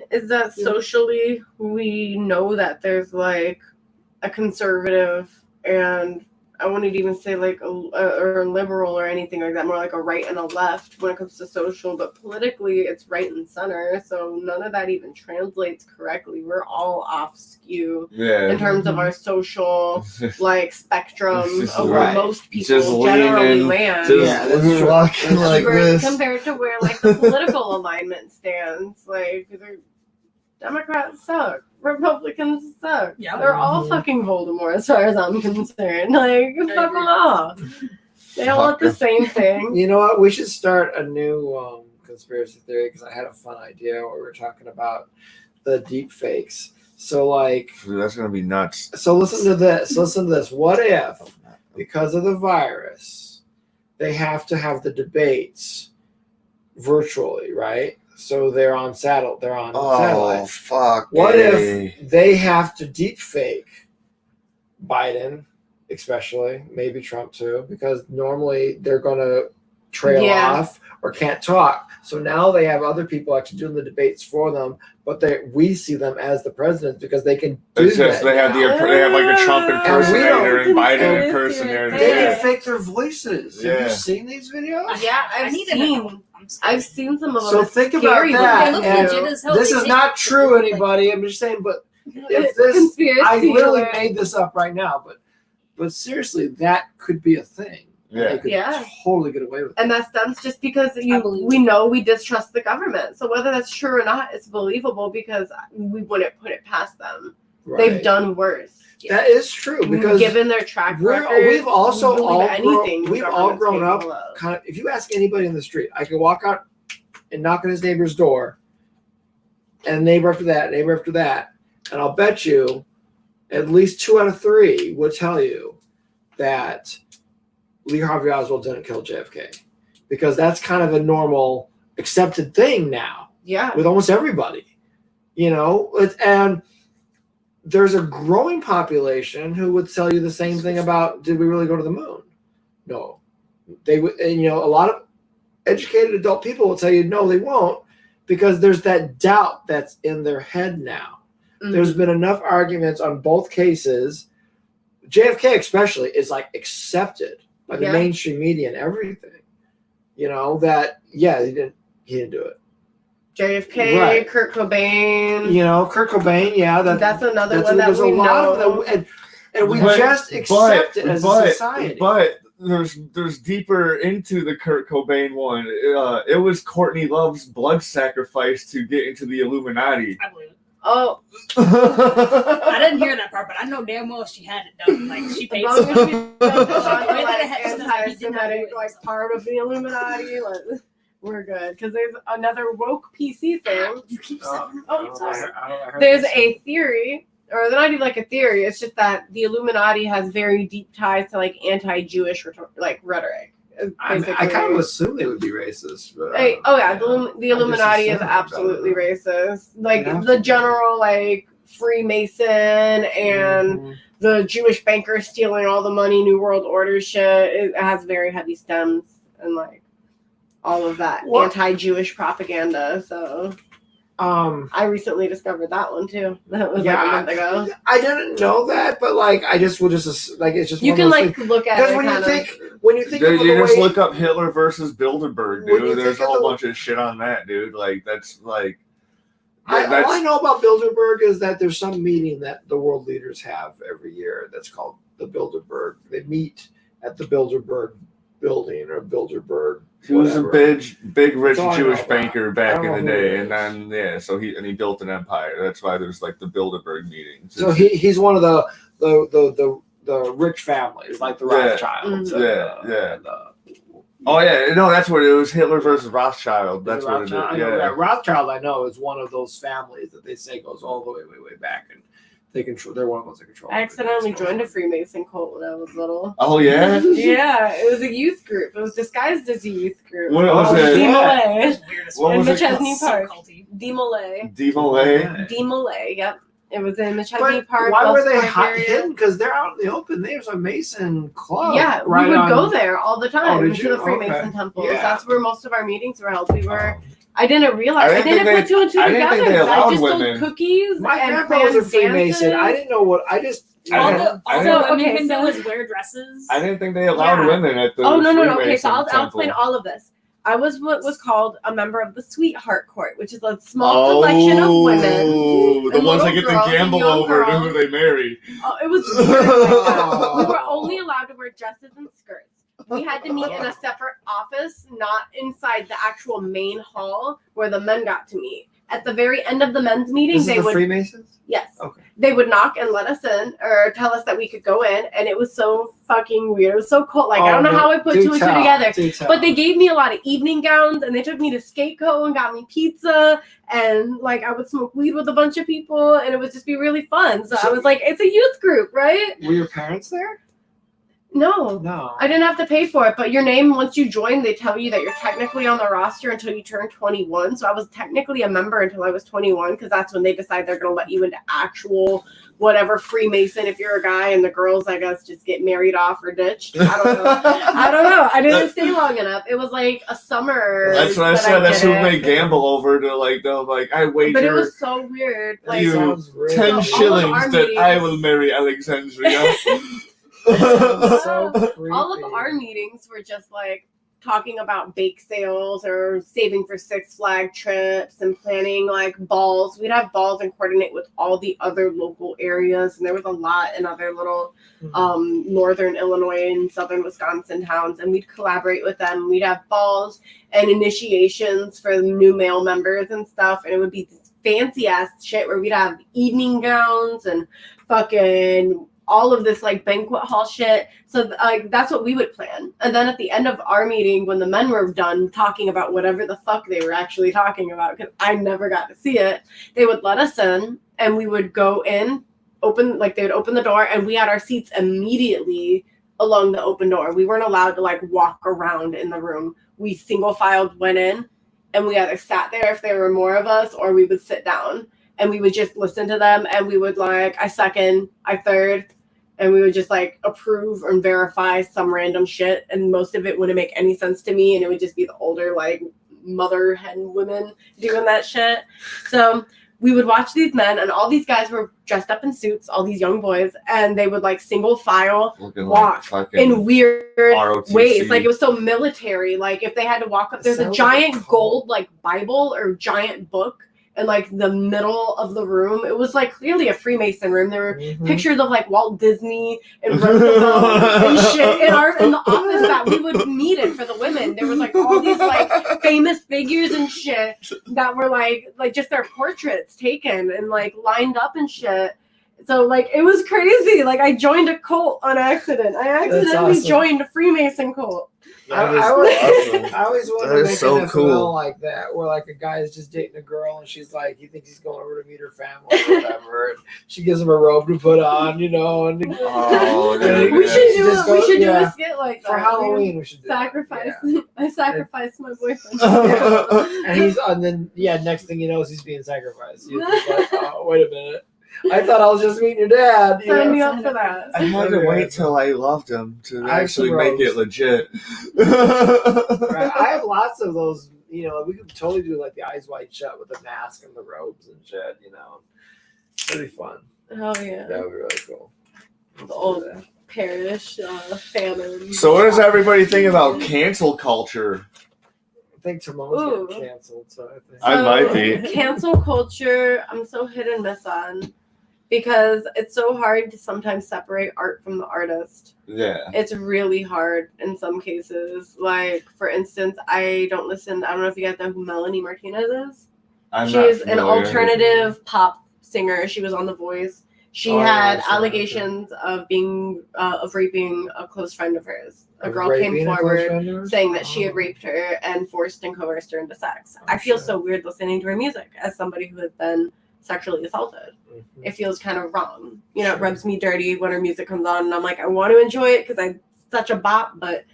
is that socially we know that there's like a conservative and I wouldn't even say like or a liberal or anything like that, more like a right and a left when it comes to social, but politically it's right and center, so none of that even translates correctly. We're all off skew Yeah. in terms of our social like spectrum Just of where right. most people Just generally leaning, land. Yeah, that's true. walking like this. Compared to where like the political alignment stands, like Democrats suck, Republicans suck. Yeah. They're all Mhm. fucking Voldemort as far as I'm concerned. Like fuck them off. They all want the same thing. You know what? We should start a new conspiracy theory because I had a fun idea where we were talking about the deep fakes. So like, Dude, that's gonna be nuts. so listen to this. Listen to this. What if, because of the virus, they have to have the debates virtually, right? So they're on satellite. Oh, fuck. What if they have to deep fake Biden, especially, maybe Trump too, because normally they're going to trail off or can't talk. So now they have other people actually doing the debates for them, but we see them as the presidents because they can do It's just that they have like a Trump impersonator and Biden impersonator. They can fake their voices. Yeah. Have you seen these videos? Yeah, I've seen some of them. So think about that. They look legit as hell. This is not true, anybody. I'm just saying, but if this, conspiracy I literally alert. made this up right now, but seriously, that could be a thing. Yeah. They could totally get away with it. And that stems just because we know we distrust the government. So whether that's true or not, it's believable because we wouldn't put it past them. Right. They've done worse. That is true because given their track record, we've also we've all grown up. Kind of, if you ask anybody in the street, I can walk out and knock on his neighbor's door, and neighbor after that, and I'll bet you at least 2 out of 3 would tell you that Lee Harvey Oswald didn't kill JFK, because that's kind of a normal accepted thing now. Yeah, with almost everybody, and there's a growing population who would tell you the same thing about, did we really go to the moon? No, they would. And a lot of educated adult people will tell you no, they won't, because there's that doubt that's in their head now. Mm-hmm. There's been enough arguments on both cases. JFK especially is like accepted by the mainstream media and everything. That he didn't do it. JFK, right. Kurt Cobain. Kurt Cobain, that's another one that we know. And we just accept it as a society. But there's deeper into the Kurt Cobain one. It was Courtney Love's blood sacrifice to get into the Illuminati. I believe it. Oh. I didn't hear that part, but I know damn well she had it done. Like, she paid as long as she anti-Semitic, like part of the Illuminati. Like, we're good, because there's another woke PC thing. You keep saying, sorry. There's a theory, or they're not even like a theory. It's just that the Illuminati has very deep ties to like anti-Jewish rhetoric. I kind of assume they would be racist. But, the Illuminati is absolutely racist. Like the general Freemason and the Jewish banker stealing all the money, New World Order shit. It has very heavy stems and all of that anti-Jewish propaganda. So I recently discovered that one too. That was a month ago. I didn't know that, but I just would just it's just you one can of those look at it. When you think you just look up Hitler versus Bilderberg, dude. There's a whole bunch of shit on that, dude. That's all I know about Bilderberg is that there's some meeting that the world leaders have every year that's called the Bilderberg. They meet at the Bilderberg building or Bilderberg. He was a big rich Jewish banker back in the day, and then he built an empire. That's why there's the Bilderberg meetings. So he's one of the rich families, like the Rothschilds. That's what it was. Hitler versus Rothschild. That's what it is. Rothschild, I know, is one of those families that they say goes all the way back, and they control. They're one of those that control. I accidentally joined a Freemason cult when I was little. Oh yeah. Yeah, it was a youth group. It was disguised as a youth group. What was it? D-Malay. What in was it? Machesney Park. D-Malay. D-Malay. D-Malay. Yep. It was in Machesney Park. Why were they hidden? Because they're out in the open. There's a Mason club. Yeah, we would go there all the time to the Freemason temples. Yeah. That's where most of our meetings were held. I didn't realize. I didn't put 2 and 2 together. Think they allowed I just women. sold cookies. My and grandpa was a Freemason. dances. I didn't know what. I just. All the okay, can so- do is wear dresses. I didn't think they allowed women at the. Oh no. Okay, Freemason so I'll temple. explain all of this. I was what was called a member of the Sweetheart Court, which is a small collection of women. The ones that get to gamble over to who they marry. Oh, it was weird. We were only allowed to wear dresses and skirts. We had to meet in a separate office, not inside the actual main hall where the men got to meet. At the very end of the men's meeting, they would Freemasons? Yes. Okay. They would knock and let us in or tell us that we could go in, and it was so fucking weird. It was so cool. I don't know how I put 2 and 2 together. But they gave me a lot of evening gowns, and they took me to Skateco and got me pizza, and I would smoke weed with a bunch of people, and it would just be really fun. So I was like, it's a youth group, right? Were your parents there? No. I didn't have to pay for it, but your name, once you join, they tell you that you're technically on the roster until you turn 21. So I was technically a member until I was 21 because that's when they decide they're going to let you into actual whatever Freemason if you're a guy, and the girls, I guess, just get married off or ditched. I don't know. I didn't stay long enough. It was like a summer. That's what I said. That's who they gamble over to I wager. But it was so weird. Like, you 10 shillings that I will marry Alexandria. So all of our meetings were just like talking about bake sales or saving for Six Flag trips and planning like balls. We'd have balls and coordinate with all the other local areas, and there was a lot in other little northern Illinois and southern Wisconsin towns, and we'd collaborate with them. We'd have balls and initiations for new male members and stuff, and it would be this fancy ass shit where we'd have evening gowns and fucking all of this like banquet hall shit. So that's what we would plan. And then at the end of our meeting, when the men were done talking about whatever the fuck they were actually talking about, because I never got to see it, they would let us in and we would go in, they would open the door, and we had our seats immediately along the open door. We weren't allowed to like walk around in the room. We single filed went in, and we either sat there if there were more of us, or we would sit down and we would just listen to them, and we would I second, I third, and we would just like approve and verify some random shit, and most of it wouldn't make any sense to me, and it would just be the older like mother hen women doing that shit. So we would watch these men, and all these guys were dressed up in suits, all these young boys, and they would like single file walk in weird ROTC ways. Like it was so military. Like if they had to walk up, there's a giant gold like Bible or giant book in like the middle of the room. It was like clearly a Freemason room. There were pictures of like Walt Disney and Roosevelt and shit in the office that we would meet in for the women. There was like all these like famous figures and shit that were like just their portraits taken and like lined up and shit. So like it was crazy. Like I joined a cult on accident. I accidentally joined a Freemason cult. I always wanted to make an NFL like that, where like a guy is just dating a girl and she's like, he thinks he's going over to meet her family or whatever, and she gives him a robe to put on, and we should do a skit like that for Halloween. We should sacrifice. I sacrificed my boyfriend, and then next thing you know, he's being sacrificed. You're like, oh, wait a minute. I thought I was just meeting your dad. Sign me up for that. I had to wait till I loved him to actually make it legit. Right. I have lots of those. We could totally do like the eyes wide shut with the mask and the robes and shit. Pretty fun. Oh yeah, that would be really cool. The old parish famine. So, what does everybody think about cancel culture? I think Timon's getting canceled, so I think I might be. Cancel culture, I'm so hit and miss on, because it's so hard to sometimes separate art from the artist. Yeah. It's really hard in some cases. Like, for instance, I don't know if you guys know who Melanie Martinez is. She's an alternative pop singer. She was on The Voice. She had allegations of raping a close friend of hers. A girl came forward saying that she had raped her and forced and coerced her into sex. I feel so weird listening to her music as somebody who has been sexually assaulted. Mm-hmm. It feels kind of wrong. It rubs me dirty when her music comes on, and I'm like, I want to enjoy it because I'm such a bop, but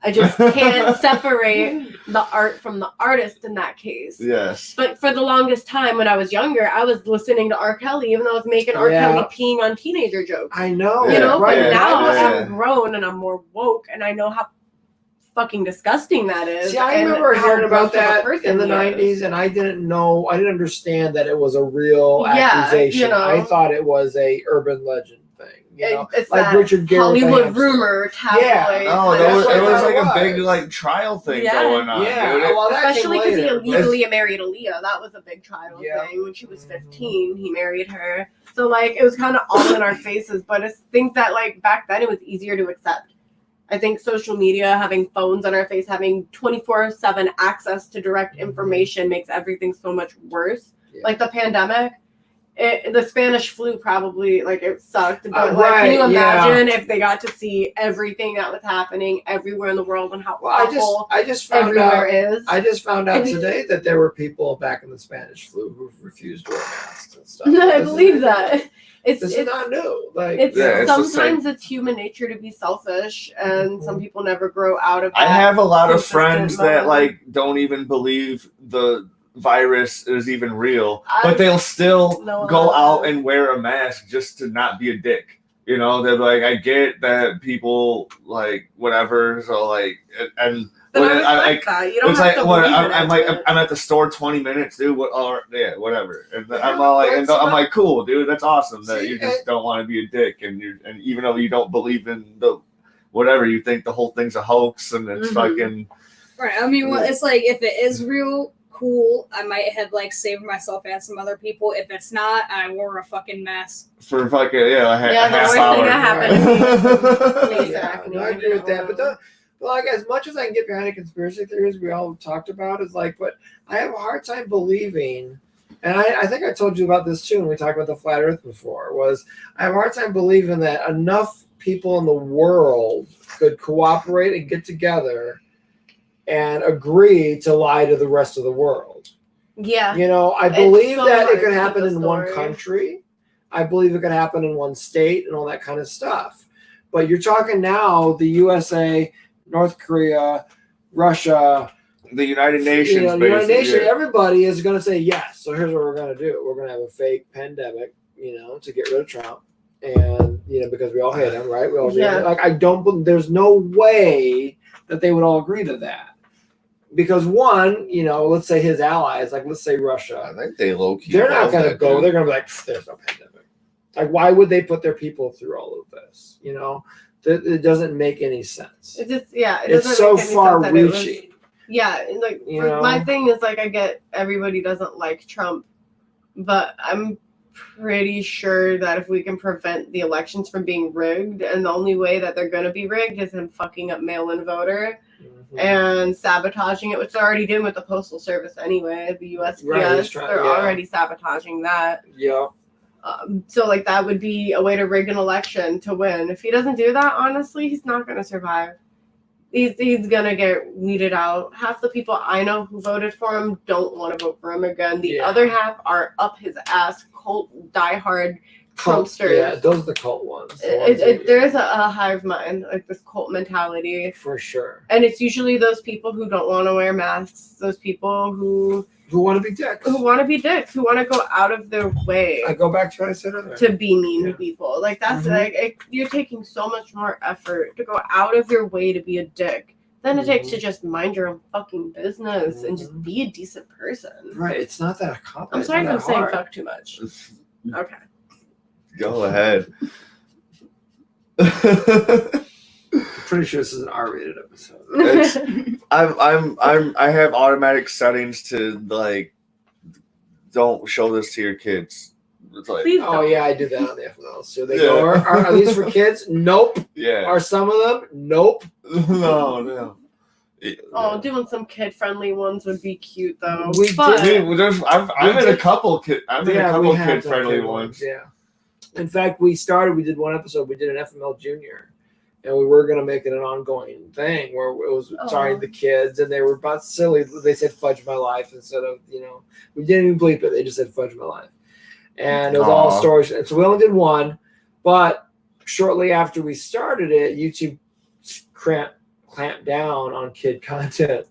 I just can't separate the art from the artist in that case. Yes. But for the longest time when I was younger, I was listening to R. Kelly, even though I was making R. Kelly peeing on teenager jokes. I know. But now I'm grown and I'm more woke, and I know how fucking disgusting that is. See, I remember hearing about that in the 90s, and I didn't understand that it was a real accusation. I thought it was a urban legend thing. It's like Richard Gere Hollywood rumor tabloid. Yeah, no, it was like a big trial thing going on. Yeah, dude. Especially because he illegally married Aaliyah. That was a big trial thing. When she was 15, he married her. So it was kind of all in our faces. But I think that back then it was easier to accept. I think social media, having phones on our face, having 24/7 access to direct information makes everything so much worse. Yeah. Like the pandemic. The Spanish flu probably like it sucked, but like, right, can you imagine if they got to see everything that was happening everywhere in the world and how awful I just found everywhere out. is? I just found out today that there were people back in the Spanish flu who refused to wear masks and stuff. I believe that. This is not new. Like, It's it's sometimes it's human nature to be selfish, and some people never grow out of that. I have a lot of consistent friends that mode. like don't even believe the virus is even real, but they'll still No, go out and wear a mask just to not be a dick. You know, they're like, I get that people like whatever, so like, and But when I respect that. You don't it's have like to what believe in I'm it, like but- I'm at the store 20 minutes, dude. What? Or yeah, whatever. And I'm Yeah, all like, that's I'm like, cool, dude. That's awesome that See, you just don't want to be a dick, and even though you don't believe in the whatever, you think the whole thing's a hoax and it's fucking. Right. I mean, well, it's like if it is real, cool. I might have like saved myself and some other people. If it's not, I wore a fucking mask. For fucking a the half worst hour. thing that happened to me. yeah, no, I agree with that. But like, as much as I can get behind the conspiracy theories we all talked about, is like, but I have a hard time believing, and I think I told you about this too when we talked about the flat Earth before. Was I have a hard time believing that enough people in the world could cooperate and get together and agree to lie to the rest of the world. Yeah. You know, I It's believe so that hard it could to happen keep a in one story. country. I believe it could happen in one state and all that kind of stuff. But you're talking now the USA, North Korea, Russia, The United Nations, the United basically. Nations, everybody is going to say yes. So here's what we're going to do. We're going to have a fake pandemic, to get rid of Trump. And, because we all hate him, right? We all Yeah. like, there's no way that they would all agree to that. Because one, let's say his allies, like let's say Russia, I think they low key. they're not going to that, go. dude. They're going to be like, there's no pandemic. Like, why would they put their people through all of this? It doesn't make any sense. It just it It's doesn't so make any far sense that it was- reaching. Yeah, and like You for know? my thing is like I get everybody doesn't like Trump, but I'm pretty sure that if we can prevent the elections from being rigged, and the only way that they're gonna be rigged is him fucking up mail-in voter Mhm. and sabotaging it, which they're already doing with the postal service anyway. The USPS, Right, he's trying- they're yeah. already sabotaging that. Yeah. So like that would be a way to rig an election to win. If he doesn't do that, honestly, he's not gonna survive. He's gonna get weeded out. Half the people I know who voted for him don't want to vote for him again. The Yeah. other half are up his ass, cult diehard Trumpsters. Yeah, those are the cult ones. The ones that- There's a hive mind, like this cult mentality, for sure. and it's usually those people who don't want to wear masks. Those people who want to be dicks. want to be dicks, who want to go out of their way I go back to what I said earlier. to be mean Yeah. to people. Like that's Mhm. you're taking so much more effort to go out of your way to be a dick than it takes Mhm. to just mind your own fucking business and just Mhm. be a decent person. Right, it's not that I'm complicated. sorry if I'm it's not saying that hard. fuck too much. Okay. Go ahead. I'm pretty sure this is an R-rated episode. It's- I have automatic settings to like don't show this to your kids. It's like Please Oh don't. yeah, I do that on the FML. So they Yeah. go, are these for kids? Nope. yeah. Are some of them? Nope. No. Oh, doing some kid-friendly ones would be cute though. We but I mean, I'm in a couple kid. I'm in a Yeah, couple we have kid done friendly kid ones. Yeah. In fact, we did one episode. We did an FML Junior, and we were going to make it an ongoing thing where it was starring the kids, and they were about silly. They said "fudge my life" instead of we didn't even bleep it. They just said "fudge my life," and it was all Aw. stories. And so we only did one, but shortly after we started it, YouTube clamped down on kid content.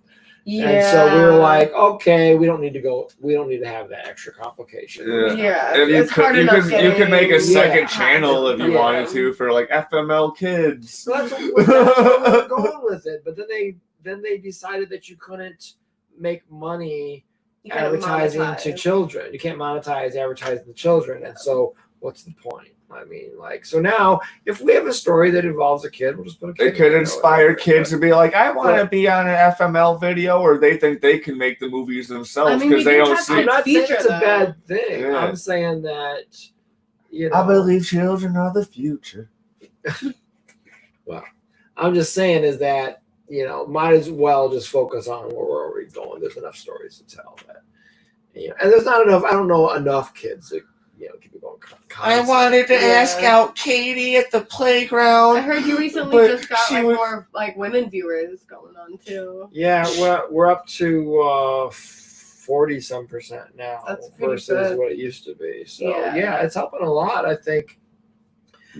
yeah. And so we were like, okay, we don't need to have that extra complication. Yeah. And And it's hard enough you could make a getting- second Yeah. channel if you Yeah. wanted to for like FML kids. So that's where we're going with it. But then they decided that you couldn't make money You can't advertising monetize. to children. You can't monetize advertising to children. And so what's the point? I mean, so now if we have a story that involves a kid, we'll just put a kid. It could in inspire whatever. kids to be like, I want to But- be on an FML video, or they think they can make the movies themselves I mean, because we they do don't have see. I'm not saying feature, it's a though. bad thing. Yeah. I'm saying that children are the future. I'm just saying is that might as well just focus on where we're already going. There's enough stories to tell that, and there's not enough. I don't know enough kids that keep it going. I wanted to ask out Katie at the playground. I heard you recently but just got she like was- more like women viewers going on too. Yeah, we're up to 40% now That's pretty versus good. what it used to be. So Yeah. it's helping a lot. I think.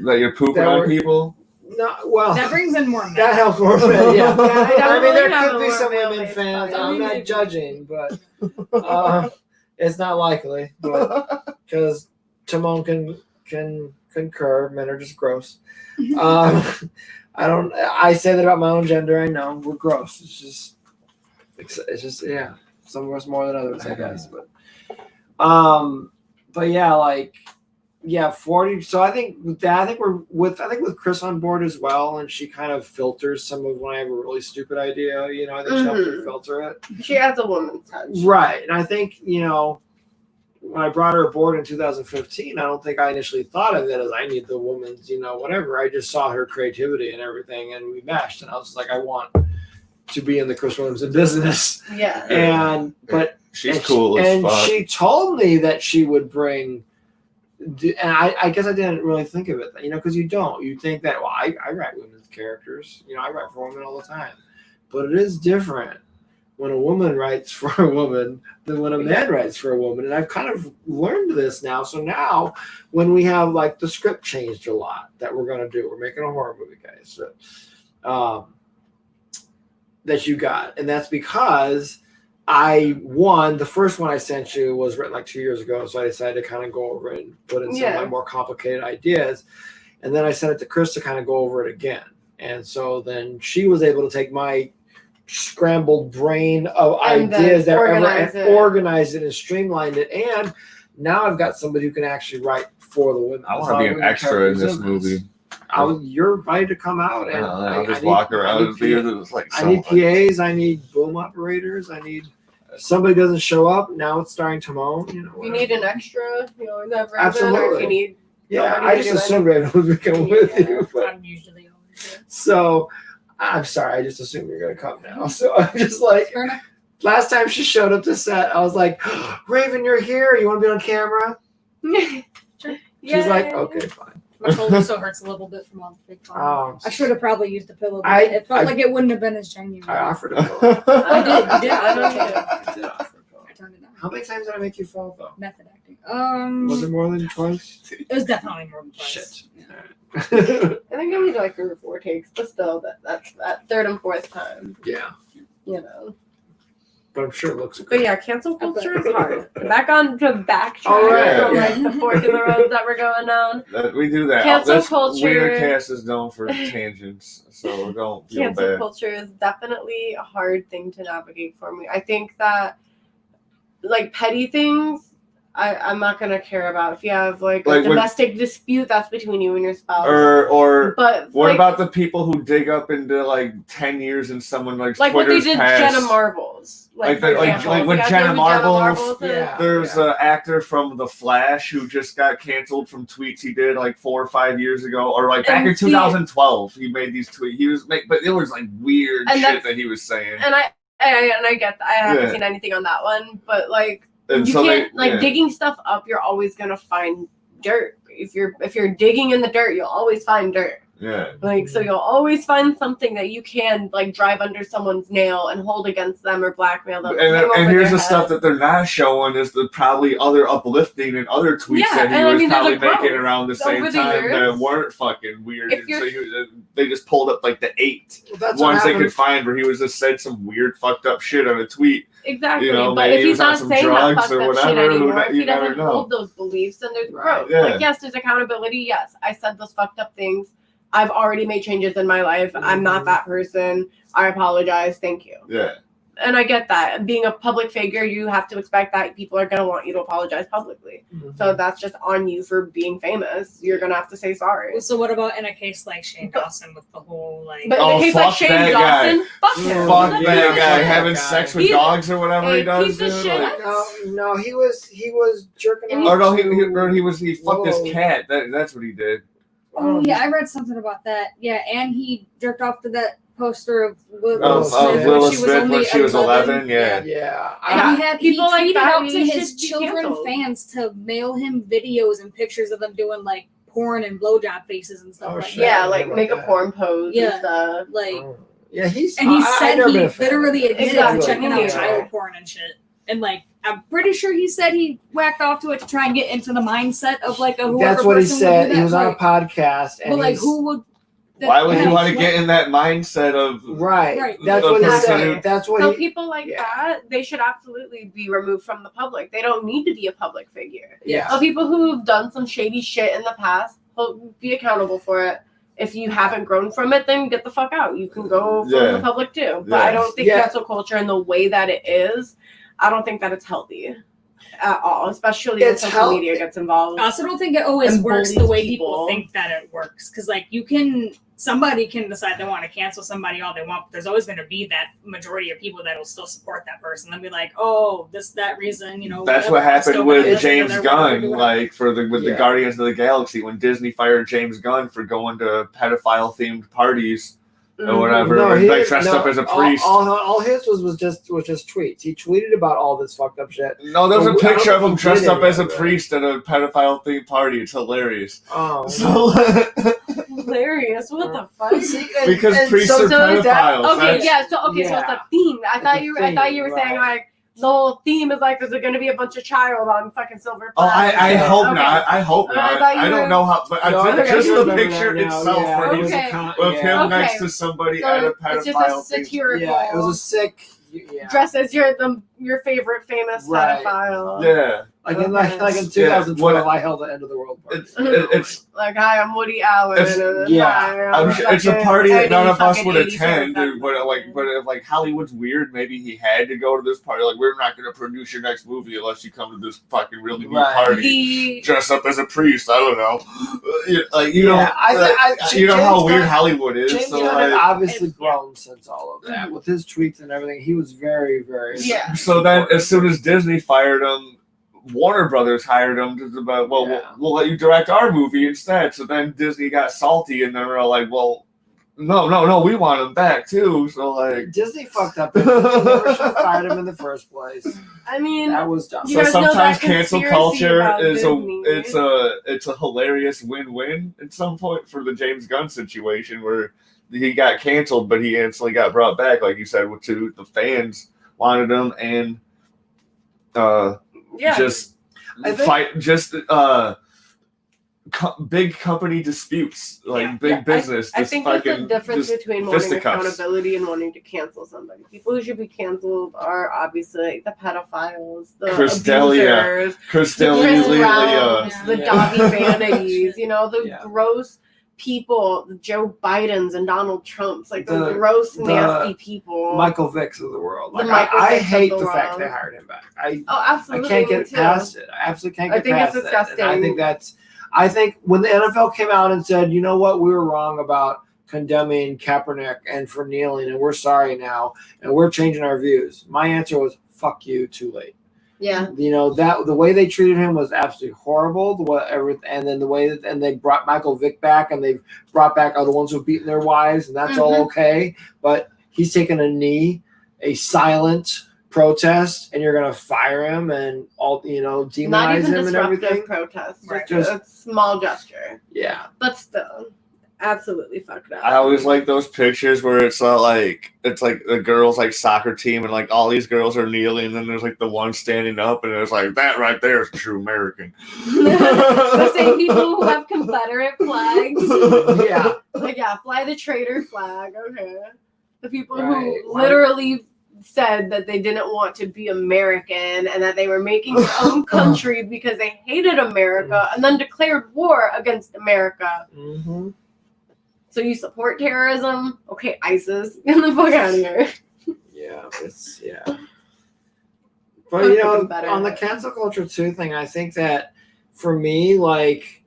That you're pooping That on we're- people. No, well, That brings in more men. that helps more men. Yeah. I mean, there have could a be more some women male-based fans. podcast. I'm not judging, but it's not likely. But because Timon can concur, men are just gross. I say that about my own gender. I know we're gross. It's just yeah. Some of us more than others, I guess. But yeah, like. Yeah, 40. So I think with that, I think with Chris on board as well, and she kind of filters some of when I have a really stupid idea. I think she helps her filter it. She adds a woman's touch. Right, and I think when I brought her aboard in 2015, I don't think I initially thought of it as I need the woman's, whatever. I just saw her creativity and everything, and we meshed, and I was just like, I want to be in the Chris Williamson business. Yeah. She's cool as fuck. And she told me that she would bring. And I guess I didn't really think of it, because you don't. You think that, well, I write women's characters. I write for women all the time. But it is different when a woman writes for a woman than when a man writes for a woman. And I've kind of learned this now. So now when we have, like, the script changed a lot that we're going to do. We're making a horror movie, guys. So, that you got. And that's because the first one I sent you was written like 2 years ago, so I decided to kind of go over it and put in some of my more complicated ideas. And then I sent it to Chris to kind of go over it again. And so then she was able to take my scrambled brain of ideas and organize it and streamlined it. And now I've got somebody who can actually write for the women. I want to be an extra in this movie. You're invited to come out, and I'll just walk around. I need PAs. I need boom operators. I need somebody doesn't show up. Now it's starring Timon. You need an extra. Never. Absolutely. Or if you need. I just assumed Raven was coming with you. But, I'm usually always so I'm sorry. I just assumed you're gonna come now. So I'm just like. Last time she showed up to set, I was like, Raven, you're here. You want to be on camera? Sure. She's like, okay, fine. My shoulder still hurts a little bit from all the big fun. I should have probably used a pillow, but it felt like it wouldn't have been as genuine. I offered a pillow. I did. You did. I did offer a pillow. I turned it down. How many times did I make you fall, though? Method acting. Was it more than twice? It was definitely more than twice. Shit. Yeah. I think I need like 3 or 4 takes, but still, that's that third and fourth time. Yeah. But I'm sure it looks But good. yeah, cancel culture is hard. Back on to backtrack All right. from like the fork in the road that we're going down. We do that. Cancel culture. WeinerCast is known for tangents, so don't feel Cancel bad. culture is definitely a hard thing to navigate for me. I think that like petty things, I'm not gonna care about. If you have like a domestic dispute, that's between you and your spouse. But what about the people who dig up into like 10 years in someone like what they Twitter's did past? Jenna Marbles. Like with Jenna Marbles, there's an actor from The Flash who just got canceled from tweets he did like 4 or 5 years ago, or like back in 2012. He made these tweets. But it was like weird shit that he was saying. And I get that. I haven't seen anything on that one, but like you can't digging stuff up. You're always gonna find dirt. If you're digging in the dirt, you'll always find dirt. Yeah. Like, so you'll always find something that you can like drive under someone's nail and hold against them or blackmail them. And here's the stuff that they're not showing is the probably other uplifting and other tweets that he was probably making around the same time that weren't fucking weird. And so they just pulled up like the 8 ones they could find where he was just said some weird fucked up shit on a tweet. Exactly, but if he's not saying that fucked up shit anymore, if he doesn't hold those beliefs, then there's growth. Like, yes, there's accountability. Yes, I said those fucked up things. I've already made changes in my life. I'm not that person. I apologize. Thank you. Yeah. And I get that. Being a public figure, you have to expect that people are going to want you to apologize publicly. Mm-hmm. So that's just on you for being famous. You're going to have to say sorry. So what about in a case like Shane Dawson with the whole like... But in a case like Shane Dawson, fuck him. Fuck that guy having sex with dogs or whatever he does. Piece of shit. No, he was jerking off. Or no, he fucked his cat. That's what he did. Oh yeah, I read something about that. Yeah, and he jerked off to that poster of Will Of Smith Will when she was Smith only when she was 11, yeah. Yeah. And he People like tweeted that, out we to should his be children canceled. fans to mail him videos and pictures of them doing like porn and blowjob faces and stuff Oh, like shit. that. Yeah, I like remember make a that. porn pose Yeah. and stuff. Like, Yeah, he's. and he I've said never he been a fan of literally that. admitted Exactly. to checking out Yeah. child porn and shit. And like, I'm pretty sure he said he whacked off to it to try and get into the mindset of like a whoever That's what he person would said. do that, He was on a like, podcast, and but like, he's- who would? Why would you that- want to get in that mindset of Right. Right. That's the what he person said. who- That's what So he. people like yeah. that, they should absolutely be removed from the public. They don't need to be a public figure. Yeah. So people who've done some shady shit in the past will be accountable for it. If you haven't grown from it, then get the fuck out. You can go from Yeah. the public too. But Yeah. I don't think Yeah. cancel culture in the way that it is, I don't think that it's healthy at all, especially when It's social media gets involved. I also don't think it always And works the bullies way people. people think that it works. Because like somebody can decide they want to cancel somebody all they want, but there's always going to be that majority of people that will still support that person. They'll be like, oh, that reason, That's whatever, what I'm still happened gonna with listen to James their Gunn, whatever. like with the Yeah. Guardians of the Galaxy, when Disney fired James Gunn for going to pedophile themed parties or whatever, No, and he like didn't- dressed no, up as a priest. All his was just tweets. He tweeted about all this fucked up shit. No, there's I a don't picture of think him he dressed did up any as a of that. priest at a pedophile themed party. It's hilarious. Oh. So Hilarious. What the fuck? See, because priests are is that- pedophiles. Okay, That's- yeah. So okay, so Yeah. it's a theme. I thought you were right. saying like the whole theme is like, is there going to be a bunch of child on fucking silver? Oh, I platter? hope Okay. not. I hope I not. thought you I don't were- know how, but No, I think I just do the remember picture that now. itself Yeah, where it he's was a Okay. of yeah. him Okay. next to somebody So at a it's just a pedophile thing. satirical. Yeah, it was a sick. Yeah. dress as your favorite famous Right. pedophile. Yeah, Like in like in Yeah, 2012, I held the end of the world party. it's Like, hi, I'm Woody Allen. It's- and yeah. hi, I'm I'm sure it's a fucking party that none of us fucking would 80s attend, haircut. but if like Hollywood's weird, maybe he had to go to this party. Like, we're not going to produce your next movie unless you come to this fucking really neat Right. party. The Dress up as a priest. I don't know. Like, you Yeah, know, I you know James how weird Gunn- Hollywood is. James So Gunn had like, obviously Yeah. grown since all of that with his tweets and everything. He was very, very. Yeah. so then, as soon as Disney fired him, Warner Brothers hired him to about, well, Yeah. we'll let you direct our movie instead. So then Disney got salty, and they were like, well, no, we want him back too. So like, Disney fucked up. They never should have fired him in the first place. I mean, That was dumb. You so guys know sometimes that cancel conspiracy culture about is Disney. it's a hilarious win-win at some point for the James Gunn situation where he got canceled, but he instantly got brought back, like you said, to the fans wanted him, and yeah. just I think- fight big company disputes, like Yeah. big Yeah, business. I just think there's a fucking difference just between wanting fisticuffs. accountability and wanting to cancel somebody. People who should be canceled are obviously the pedophiles, the Chris D'Elia, abusers, Chris the D'Elia, Chris Browns, Yeah. the Yeah. Dobby Vanities, you know, the Yeah. gross people, the Joe Bidens and Donald Trumps, like the The- gross, the nasty people. Michael Vicks of the world. The Like, Michael I Vicks of hate the the fact world. they hired him back. I Absolutely. can't me get too. past it. I absolutely can't I get think it's past it. disgusting. I think when the NFL came out and said, you know what, we were wrong about condemning Kaepernick and for kneeling, and we're sorry now, and we're changing our views. My answer was, fuck you, too late. Yeah. You know, that the way they treated him was absolutely horrible. And then the way that, and they brought Michael Vick back, and they've brought back other ones who've beaten their wives, and that's all Mhm. okay. But he's taken a knee, a silent protest, and you're gonna fire him and all, you know, Not demonize even him and everything. disruptive protests. Right. Just a small gesture. Yeah. But still, absolutely fucked up. I always like those pictures where it's like the girls like soccer team and like all these girls are kneeling, and then there's like the one standing up, and it's like that right there is true American. The same people who have Confederate flags. Yeah. Like, yeah, fly the traitor flag. Okay. The people Right. who literally said that they didn't want to be American and that they were making their own country because they hated America and then declared war against America. Mm-hmm. So you support terrorism? Okay, ISIS. Get the fuck out of here. Yeah, But you know, Better. on the cancel culture too thing, I think that for me, like,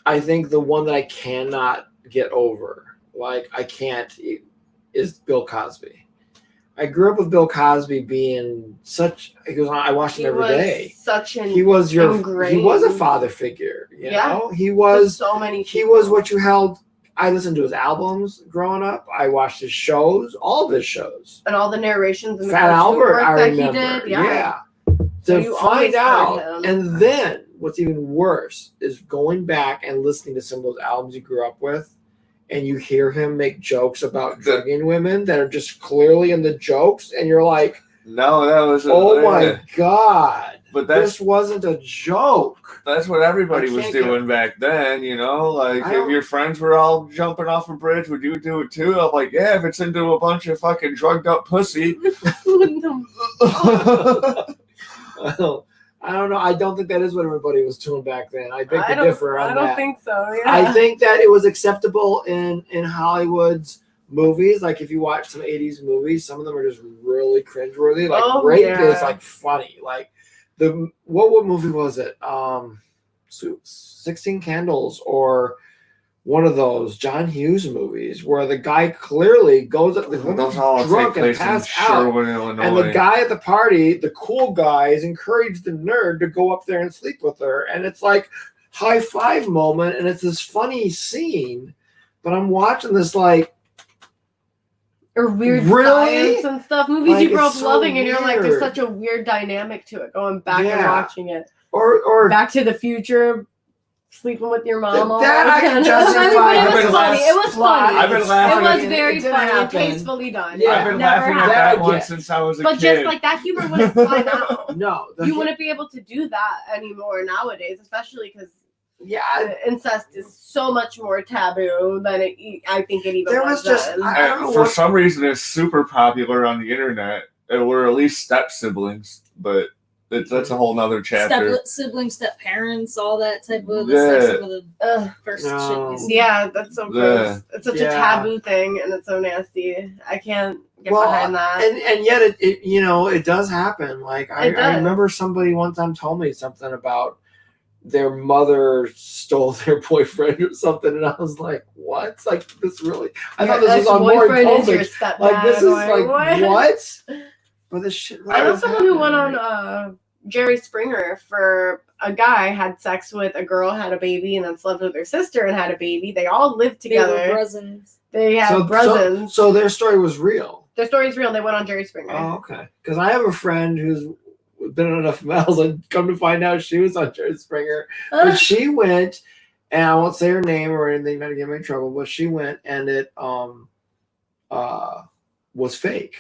I think the one that I cannot get over, like I can't, is Bill Cosby. I grew up with Bill Cosby being such. Because I watched him every day. Such an He was He was a ingrained- father figure. You Yeah. know, he to was. so many. He was what you held I listened to his albums growing up. I watched his shows, all of his shows. And all the narrations and the Fat cartoon Albert, work I that remember. he did. Yeah. So To you find always heard out, him. and then what's even worse is going back and listening to some of those albums you grew up with, and you hear him make jokes about drugging women that are just clearly in the jokes, and you're like, no, that was. oh my God. But this wasn't a joke. That's what everybody was can't doing back then, you know? Like, I if don't- your friends were all jumping off a bridge, would you do it too? I'm like, yeah, if it's into a bunch of fucking drugged up pussy. I don't know. I don't think that is what everybody was doing back then. I beg to differ on I that. don't think so. Yeah. I think that it was acceptable in Hollywood's movies. Like if you watch some 80s movies, some of them are just really cringeworthy. Like rape is like funny. Like what movie was it? 16 Candles or one of those John Hughes movies where the guy clearly goes up, the woman's drunk and passed out, and the guy at the party, the cool guy, has encouraged the nerd to go up there and sleep with her, and it's like high five moment, and it's this funny scene, but I'm watching this like. Or weird Really? science and stuff. Movies Like, you grew up it's so loving, and you're like, there's weird. such a weird dynamic to it. Going back and Yeah. watching it. Or Back to the Future, sleeping with your mom. all That I can weekend. justify. I mean, but I've it been was funny. It was funny. I've been laughing It was at- very it didn't funny and happen. tastefully done. Yeah. I've been Never laughing at happened. that I one get. since I was a But kid. just like that humor wouldn't fly now. no, You wouldn't be able to do that anymore nowadays, especially because yeah. incest is so much more taboo than I think it even There was was just- then. I don't know And for what- some reason, it's super popular on the internet. We're at least step siblings, but that's a whole nother chapter. Step siblings, step parents, all that type of Yeah. that's like some of the Ugh. first No. shit you see. Yeah, that's so Yeah. gross. It's such Yeah. a taboo thing, and it's so nasty. I can't get Well, behind that. and yet it it does happen. Like It I does. remember somebody one time told me something about their mother stole their boyfriend or something, and I was like, "What?" Like this really? I thought this was on more boyfriend is your COVID. stepdad. Like this is or like what? But this shit. I know really someone who went happened. on Jerry Springer for a guy had sex with a girl, had a baby, and then slept with their sister and had a baby. They all lived They were together. cousins. They had brothers. So their story was real. Their story's real. They went on Jerry Springer. Oh, okay. Because I have a friend who's been on enough mouths, and come to find out she was on Jerry Springer. But she went, and I won't say her name or anything, not to get me in trouble. But she went, and it was fake.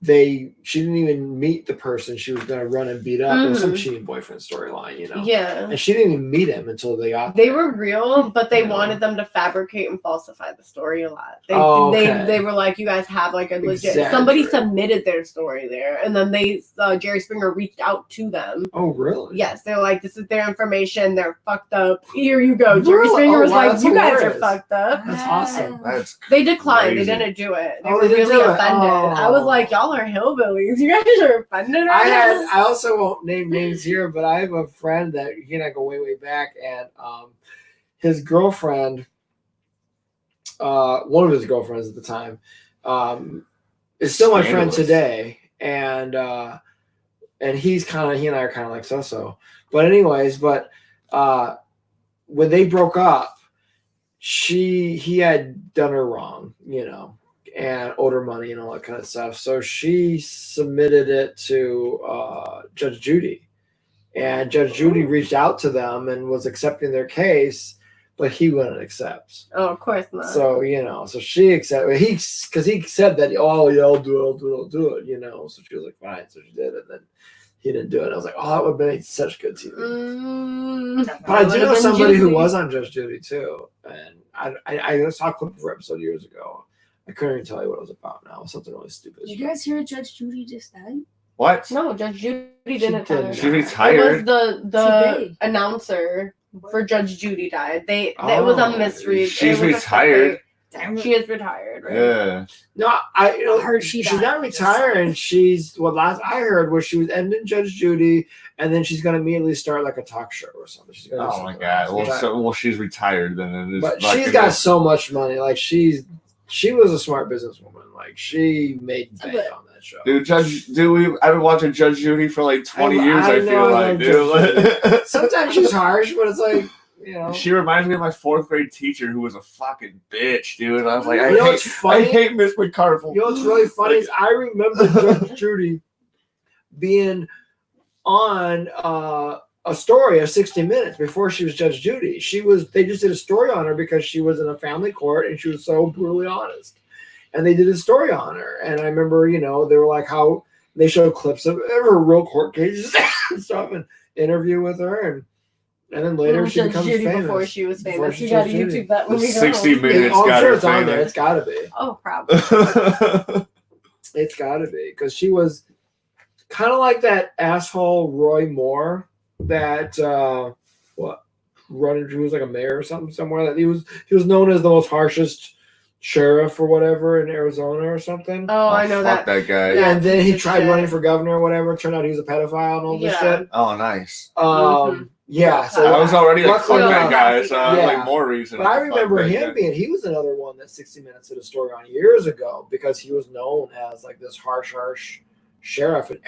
She didn't even meet the person she was going to run and beat up. It was some cheating boyfriend storyline, Yeah. And she didn't even meet him until they got They there. were real, but they Yeah. wanted them to fabricate and falsify the story a lot. Okay. They were like, you guys have like a legit. Exaggerate. Somebody submitted their story there, and then Jerry Springer reached out to them. Oh, really? Yes, they're like, this is their information. They're fucked up. Here you go. Jerry Really? Springer Oh, was wow, like, that's you guys are hilarious. fucked up. That's awesome. That's They declined. Crazy. They didn't do it. They Oh, were they didn't really do it. offended. I was Oh. like, y'all are hillbillies. You guys are offended right now? I also won't name names here, but I have a friend that he and I go way back, and his girlfriend, one of his girlfriends at the time, is still my friend Scandalous. today, and he and I are kind of like so. But anyways, when they broke up, he had done her wrong, and owed her money and all that kind of stuff. So she submitted it to Judge Judy, and Judge Judy reached out to them and was accepting their case, but he wouldn't accept. Oh, of course not. So so she accepted. Because he said that, oh yeah, I'll do it. So she was like, fine. So she did, and then he didn't do it. I was like, oh, that would have been such good TV. But I do know somebody who was on Judge Judy too, and I saw a clip of her episode years ago. I couldn't even tell you what it was about now. Something really stupid. Did you guys hear Judge Judy just died? what? No, Judge Judy didn't didn't. die. She It retired. was the Today. announcer for Judge Judy died. It was a misread. She's It was a retired. Damn She is retired, right? Yeah. No, I heard she she's died. not retiring. She's last I heard was she was ending Judge Judy, and then she's gonna immediately start like a talk show or something. She's gonna do Oh my something god. else. Well, she's retired then. It is But not she's gonna- got so much money. Like she was a smart businesswoman. Like she made bank on that show. Dude, I've been watching Judge Judy for like 20 years, I feel I like, love dude. Sometimes she's harsh, but it's like, you know. She reminds me of my 4th grade teacher who was a fucking bitch, dude. I was like, You know what's I funny? hate Miss McCarville. You know what's really funny is I remember Judge Judy being on a story of 60 Minutes before she was Judge Judy. They just did a story on her because she was in a family court and she was so brutally honest. And they did a story on her. And I remember, you know, they were like how they showed clips of her real court cases and stuff and interview with her and then later she Judge becomes Judy famous. before she was Before famous. she You gotta Judge Judy. YouTube that when we go 60 home. Minutes I'm got sure her it's on there. famous. It's got to be. Oh, probably. It's got to be because she was kind of like that asshole Roy Moore that running. He was like a mayor or something somewhere. That he was known as the most harshest sheriff or whatever in Arizona or something. Oh, I know fuck that. that guy. Yeah, and then he piece of tried shit. running for governor or whatever. Turned out he was a pedophile and all this Yeah. shit. Oh, nice. Yeah, so I was already like, luckily fuck that not. guy, so I was Yeah. like more reason. But I to fuck remember that him guy. being, he was another one that 60 Minutes did a story on years ago because he was known as like this harsh sheriff and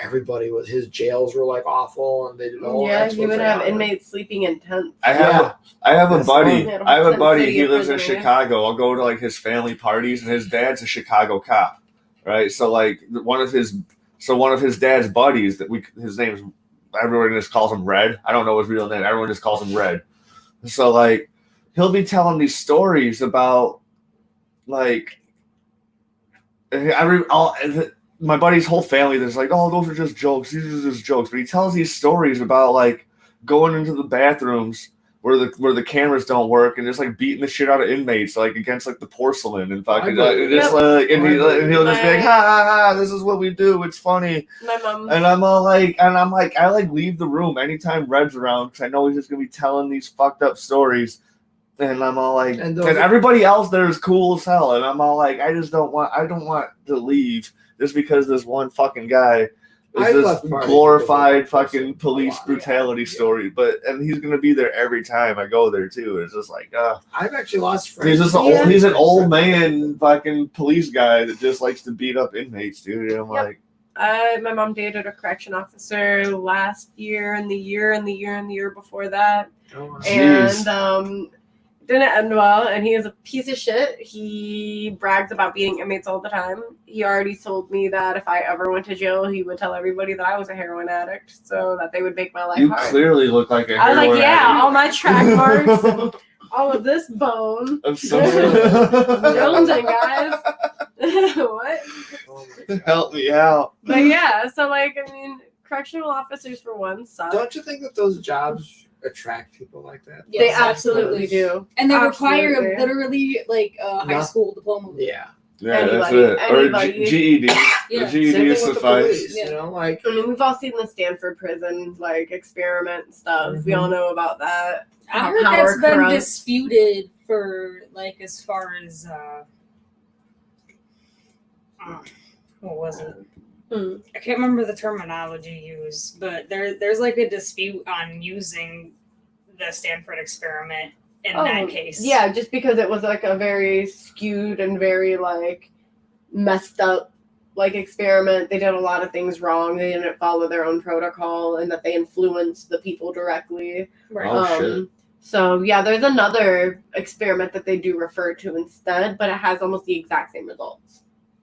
his jails were like awful and they did all Yeah, expose he would have on him. inmates sleeping in tents. I have a That's buddy. funny. I have a Tent buddy. City He of lives in prison, yeah. Chicago. I'll go to like his family parties, and his dad's a Chicago cop, right? So like one of his dad's buddies his name's everyone just calls him Red. I don't know his real name. Everyone just calls him Red. So like he'll be telling these stories about like my buddy's whole family. There's like, oh, those are just jokes. These are just jokes. But he tells these stories about like going into the bathrooms where the cameras don't work and just like beating the shit out of inmates like against like the porcelain and fucking and just like and he'll just be like, ha ha ha, this is what we do. It's funny. My mom. And I'm like I like leave the room anytime Red's around because I know he's just gonna be telling these fucked up stories. And I'm all like, and everybody else there is cool as hell. And I'm all like, I don't want to leave just because this one fucking guy is this glorified fucking police brutality story. And he's gonna be there every time I go there too. It's just like, I've actually lost friends. He's an old man fucking police guy that just likes to beat up inmates, dude. And I'm like, my mom dated a correction officer last year and the year before that. Oh, and didn't end well, and he is a piece of shit. He brags about beating inmates all the time. He already told me that if I ever went to jail, he would tell everybody that I was a heroin addict so that they would make my life you hard. clearly look like a I was heroin like, yeah, addict. all my track marks and all of this bone. I'm Jonesing, guys. What? Oh my God. Help me out. But yeah, so like, I mean, correctional officers for one suck. Don't you think that those jobs attract people like that? They Yes, absolutely do. And they Absolutely. require literally like a high No. school diploma. Yeah. Yeah, that's Anybody- it. Or anybody. GED. Yeah. The Same GED thing is with the suffice. police, Yeah. you know, like I mean, we've all seen the Stanford prison like experiment stuff. We all know about that. I How heard power that's been corrupts. disputed for like as far as what was it? I can't remember the terminology used, but there's like a dispute on using the Stanford experiment in that case. Yeah, just because it was like a very skewed and very like messed up like experiment. They did a lot of things wrong. They didn't follow their own protocol, and that they influenced the people directly. Right. Oh, shit. So yeah, there's another experiment that they do refer to instead, but it has almost the exact same results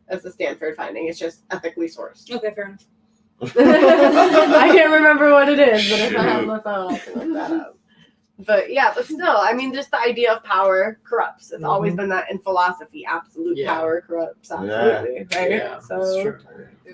as the Stanford finding. It's just ethically sourced. Okay, fair enough. I can't remember what it is, but if I have Shoot. my phone, I can look that up. But yeah, but still, I mean, just the idea of power corrupts. It's always been that in philosophy. Absolute Yeah. power corrupts. Absolutely, right? Yeah, that's So true.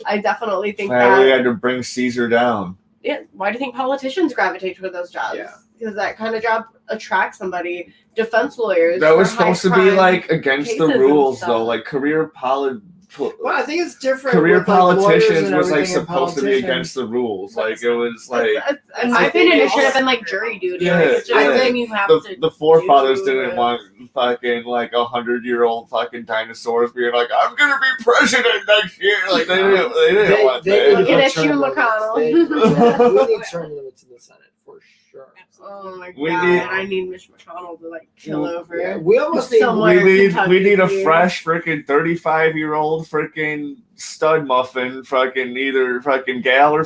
I definitely think Finally that. had to bring Caesar down. Yeah. Why do you think politicians gravitate toward those jobs? Yeah. Because that kind of job attracts somebody. Defense lawyers. That was for high supposed to be crime like against the cases and rules stuff. though. Like Well, I think it's different. career with, like, lawyers politicians and was like everything and supposed to be politicians. against the rules. Like it was like in my I think opinion, it it's- should have been like jury duty. Yeah, Like, it's just yeah. something you have to. the forefathers do didn't it. want fucking like 100-year-old fucking dinosaurs being like, I'm gonna be president next year. Like they didn't want they that. need to Get put at you, term limits. McConnell. We need term limits in the Senate for sure. Oh my We god! need- I need Mitch McConnell to like kill over. Yeah, we almost need. Somewhere. We need a Kentucky, fresh freaking 35-year-old freaking stud muffin, fucking either fucking gal or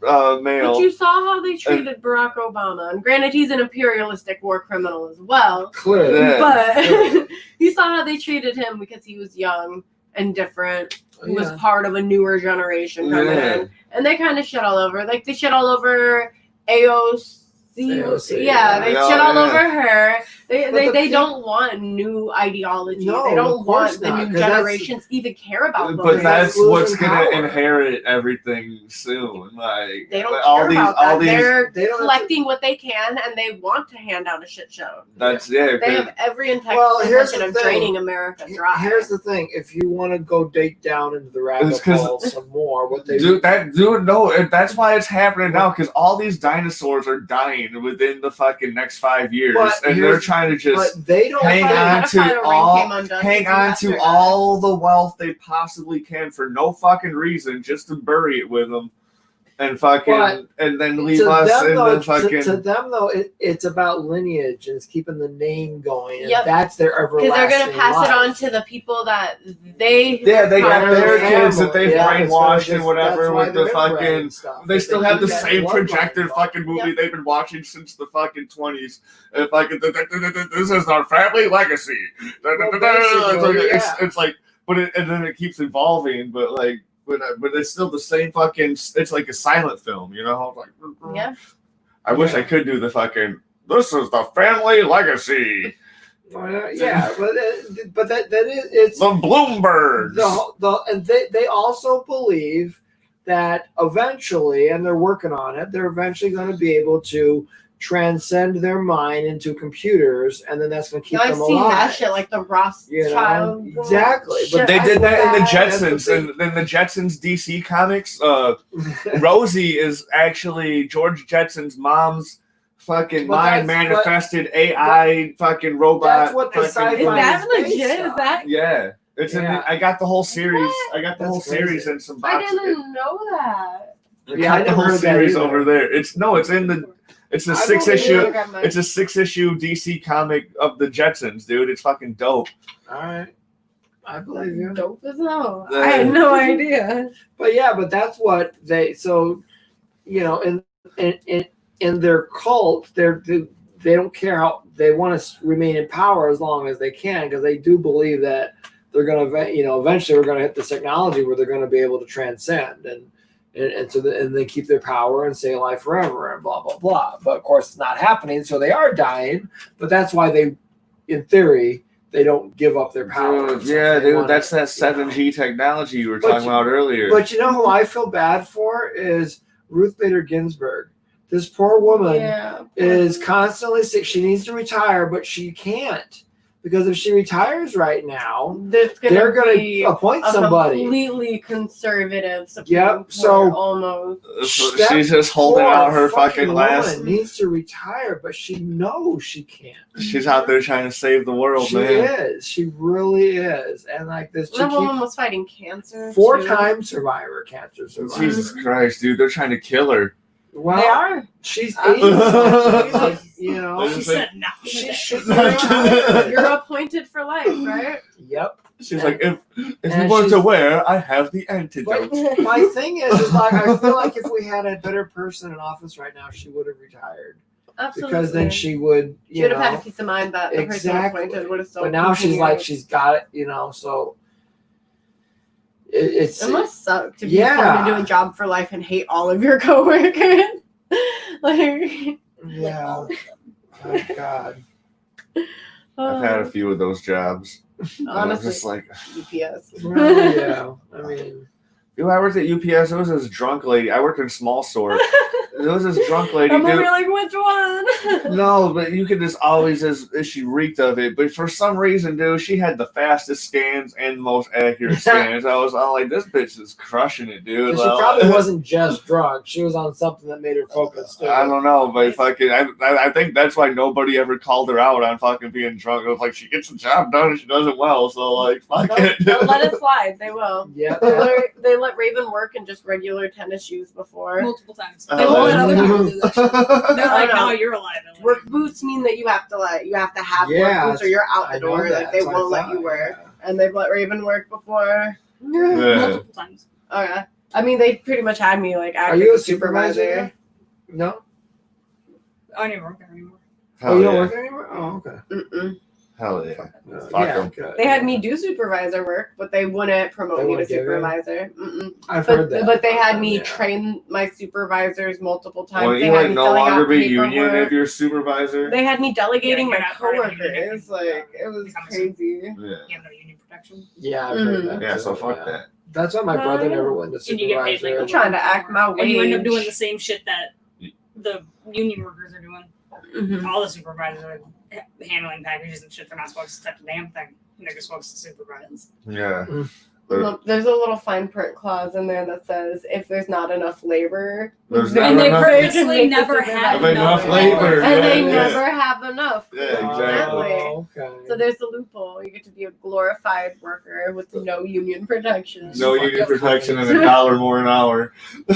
male. But you saw how they treated Barack Obama, and granted, he's an imperialistic war criminal as well. Clearly. Yeah. But you saw how they treated him because he was young and different. He was part of a newer generation coming in, and they kind of shit all over. Like they shit all over AOC. Yeah, they shit all over her. They don't want new ideology. No, they don't want the not, new generations to even care about them. But that's what's power. gonna inherit everything soon. Like they don't all care these, about all that. these. They're collecting what they can, and they want to hand out a shit show. That's They have every intention of draining America dry. Here's the thing: if you want to go dig down into the rabbit hole some more, what they that's why it's happening now, because all these dinosaurs are dying within the fucking next 5 years, and they're trying to just hang on to all the wealth they possibly can for no fucking reason, just to bury it with them, and fucking and then leave us in the fucking. To them though, it's about lineage and it's keeping the name going, and Yep. that's their everlasting. Because they're gonna pass it on to the people that they got their kids that they've brainwashed just, and whatever with the fucking. Stuff. They still have the same projected projected fucking movie they've been watching since the fucking 20s. And fucking, this is our family legacy. It's like, and then it keeps evolving, but it's still the same fucking. It's like a silent film, you know. Like, yeah. I wish I could do the fucking. This is the family legacy. Yeah, but that is it's the Bloombergs. And they also believe that eventually, and they're working on it, they're eventually going to be able to transcend their mind into computers, and then that's going to keep them alive. I've seen that shit, like the Rothschild. Exactly. But they did that in the Jetsons, and in the Jetsons DC comics, Rosie is actually George Jetson's mom's fucking mind manifested AI fucking robot. That's what the sci-fi is that legit? Is that? Yeah. It's in I got the whole series. What? I got the whole series in some boxes. I didn't know that. Yeah, I got the whole series over there. It's in the. It's a 6-issue. It's a 6-issue DC comic of the Jetsons, dude. It's fucking dope. All right, I believe you. Dope as hell. I had no idea. But that's what they. So, you know, in their cult, they don't care how they want to remain in power as long as they can, because they do believe that they're going to, eventually we're going to hit this technology where they're going to be able to transcend and so they keep their power and stay alive forever and blah blah blah. But of course, it's not happening, so they are dying. But that's why they, in theory, they don't give up their power. Dude, that's that 7G technology you were talking about earlier. But you know who I feel bad for is Ruth Bader Ginsburg. This poor woman is constantly sick. She needs to retire, but she can't. Because if she retires right now, they're going to appoint somebody. Completely conservative Supreme Court, so almost. She's just holding out her fucking last. Woman needs to retire, but she knows she can't. She's out there trying to save the world, man. She is. She really is. And like this, the woman was fighting cancer. 4-time survivor, cancer survivor. Jesus Christ, dude! They're trying to kill her. Well, they are. She's 80. She said no. She should. You're appointed for life, right? Yep. She's like, if you want to wear, I have the antidote. But my thing is like, I feel like if we had a better person in office right now, she would have retired. Absolutely. Because then she would, she would have had a peace of mind that the person appointed would have still. But now she's like, she's got it, so. It must suck to be forced into a job for life and hate all of your coworkers. Yeah. Oh God. I've had a few of those jobs. Honestly, just like UPS. Yeah. I mean, I worked at UPS. There was this drunk lady. I worked in a small store. There was this drunk lady. I'm gonna be like, which one? No, but you could just always, as she reeked of it. But for some reason, dude, she had the fastest scans and the most accurate scans. I was all like, this bitch is crushing it, dude. She probably wasn't just drunk. She was on something that made her focus too. I don't know, but fucking, I think that's why nobody ever called her out on fucking being drunk. It was like, she gets the job done and she does it well. So like, fuck it. They'll let it slide. They will. Yeah. They let Raven work in just regular tennis shoes before. Multiple times. They won't let other people do that shit. They're like, no, you're a liability. Work boots mean that you have to have work boots or you're out the door. Like they won't let you wear. And they've let Raven work before. Multiple times. Okay. I mean, they pretty much had me like act Are you as a supervisor? No. I don't even work there anymore. Oh, you don't yeah. work there anymore? Oh, okay. Mm-mm. Hell yeah. No, Fuck yeah, 'em. good. They had me do supervisor work, but they wouldn't promote They me to wouldn't give you? supervisor. Mm-mm. I've heard But that. but they had about me them, yeah. train my supervisors multiple times. Wouldn't They you had like me no filling longer out be union paperwork. if you're supervisor? They had me delegating Yeah, you're my not part of the union. coworkers. Like it was Become a crazy. Yeah. You have no union protection. Yeah, I've heard Mhm. that. Yeah, too, so fuck yeah. that. That's why my Oh, brother yeah. never went to And you get paid, like, supervisor. I'm trying to act my And you end up wage. doing the same shit that the union workers are doing. Mhm. All the supervisors are handling packages and shit. They're not supposed to touch the damn thing. They're just supposed to supervise. Yeah. Look, there's a little fine print clause in there that says if there's not enough labor, There's then never And they enough- purposely make the never have supervisor enough do it. labor, and they yeah. never have enough. Yeah, exactly. Oh, okay. So there's the loophole. You get to be a glorified worker with no union protection. No union protection and $1 more an hour.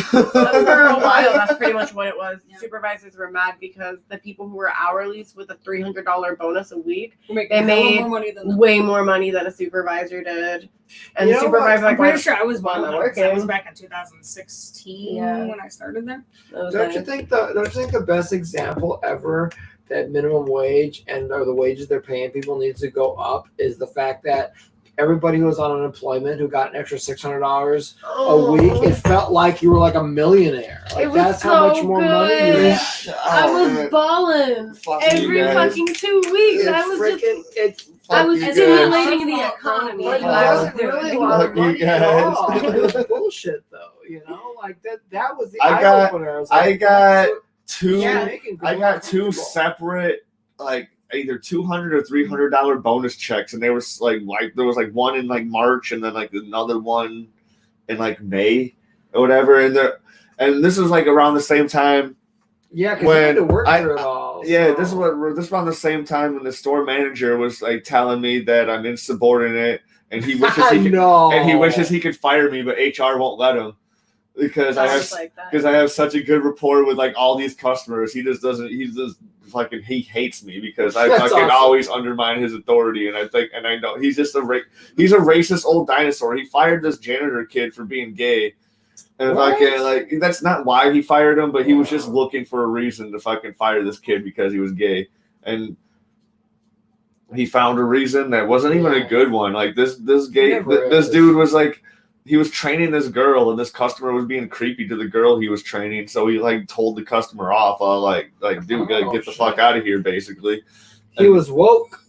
For a while, that's pretty much what it was. Yeah. Supervisors were mad because the people who were hourlies with a $300 bonus a week They They made more money than them. way more money than a supervisor did. And You the know what? supervisor I'm like, pretty sure I was why one of am I them. 'Cause That was working? back in 2016 Yeah. when I started there. Don't you think the best example ever that minimum wage and or the wages they're paying people needs to go up is the fact that everybody who was on unemployment who got an extra $600 a week, it felt like you were like a millionaire. Like It was that's how much so more good. money you had. I was balling Fuck you every guys. fucking 2 weeks. I was just, I was you guys. stimulating the economy. But it I was wasn't really a doing. lot of Fuck you money at guys. all. It was bullshit though, you know? Like that was the I got- eye-opener. was I like, got so- two. yeah, making I good got money. two separate, like either $200 or $300 bonus checks, and they were like there was like one in like March, and then like another one in like May or whatever, and this was like around the same time. Yeah, because you when had to work I- through it all. Yeah, so- this is around the same time when the store manager was like telling me that I'm insubordinate, and he wishes he could, no. and he wishes he could fire me, but HR won't let him because I have Sounds like that. because I have such a good rapport with like all these customers. He just doesn't. He's just fucking. He hates me because I That's fucking awesome. always undermine his authority, and I know he's just he's a racist old dinosaur. He fired this janitor kid for being gay, and What? fucking like that's not why he fired him, but he was just looking for a reason to fucking fire this kid because he was gay, and he found a reason that wasn't even a good one. Like this gay Never this is. dude was like. He was training this girl, and this customer was being creepy to the girl he was training. So he like told the customer off, like dude, Oh, get the shit. fuck out of here, basically. He was woke.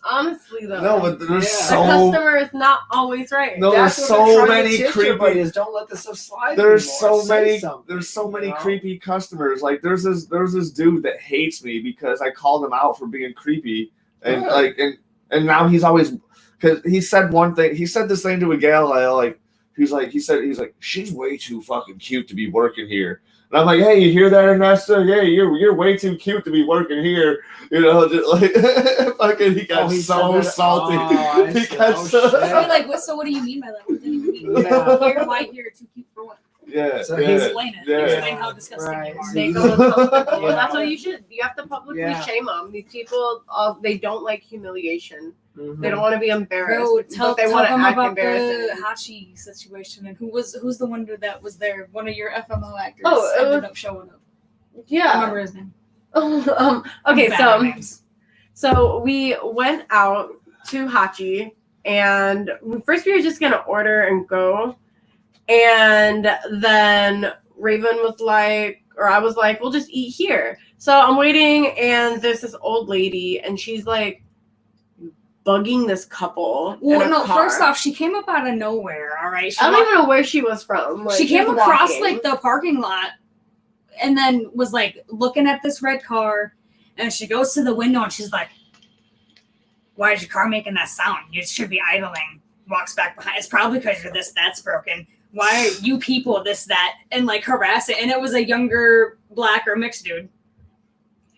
Honestly, though, No, but there's Yeah. the so customer is not always right. no, That's there's what they're so trying to many teach everybody creepy. is don't let this stuff slide. There's anymore. so Say many. something, There's so many you know? creepy customers. Like there's this dude that hates me because I called him out for being creepy, and Good. like and now he's always because he said one thing. He said this thing to a gal. Like he's like she's way too fucking cute to be working here. And I'm like, hey, you hear that, Ernesto? Yeah, you're way too cute to be working here. You know, just like fucking he got he so said that- salty. Oh, I He see. got Oh, so- shit. I'd be like, so what do you mean by that? What did you mean? Yeah. Here, why here? Too cute for what? Yeah, So yeah, he's- Explain it. yeah. Explain how disgusting Right. you are. Make them uncomfortable. Yeah. That's what you should. You have to publicly Yeah. shame them. These people, they don't like humiliation. Mhm. They don't want to be embarrassed. Bro, tell but they want to them act about embarrassing. the Hachi situation and who's the one that was there? One of your FMO actors Oh, it ended was- up showing up. I Yeah. remember his name. Okay, Bad so names. So we went out to Hachi, and first we were just gonna order and go, and then Raven was like, or I was like, we'll just eat here. So I'm waiting, and there's this old lady, and she's like bugging this couple. Well, in a no. car. First off, she came up out of nowhere. All right, I don't even know where she was from. Like, she came was across walking. like the parking lot, and then was like looking at this red car, and she goes to the window and she's like, "Why is your car making that sound? You should be idling." Walks back behind. It's probably because you're this, that's broken. Why are you people this, that, and like harass it? And it was a younger black or mixed dude.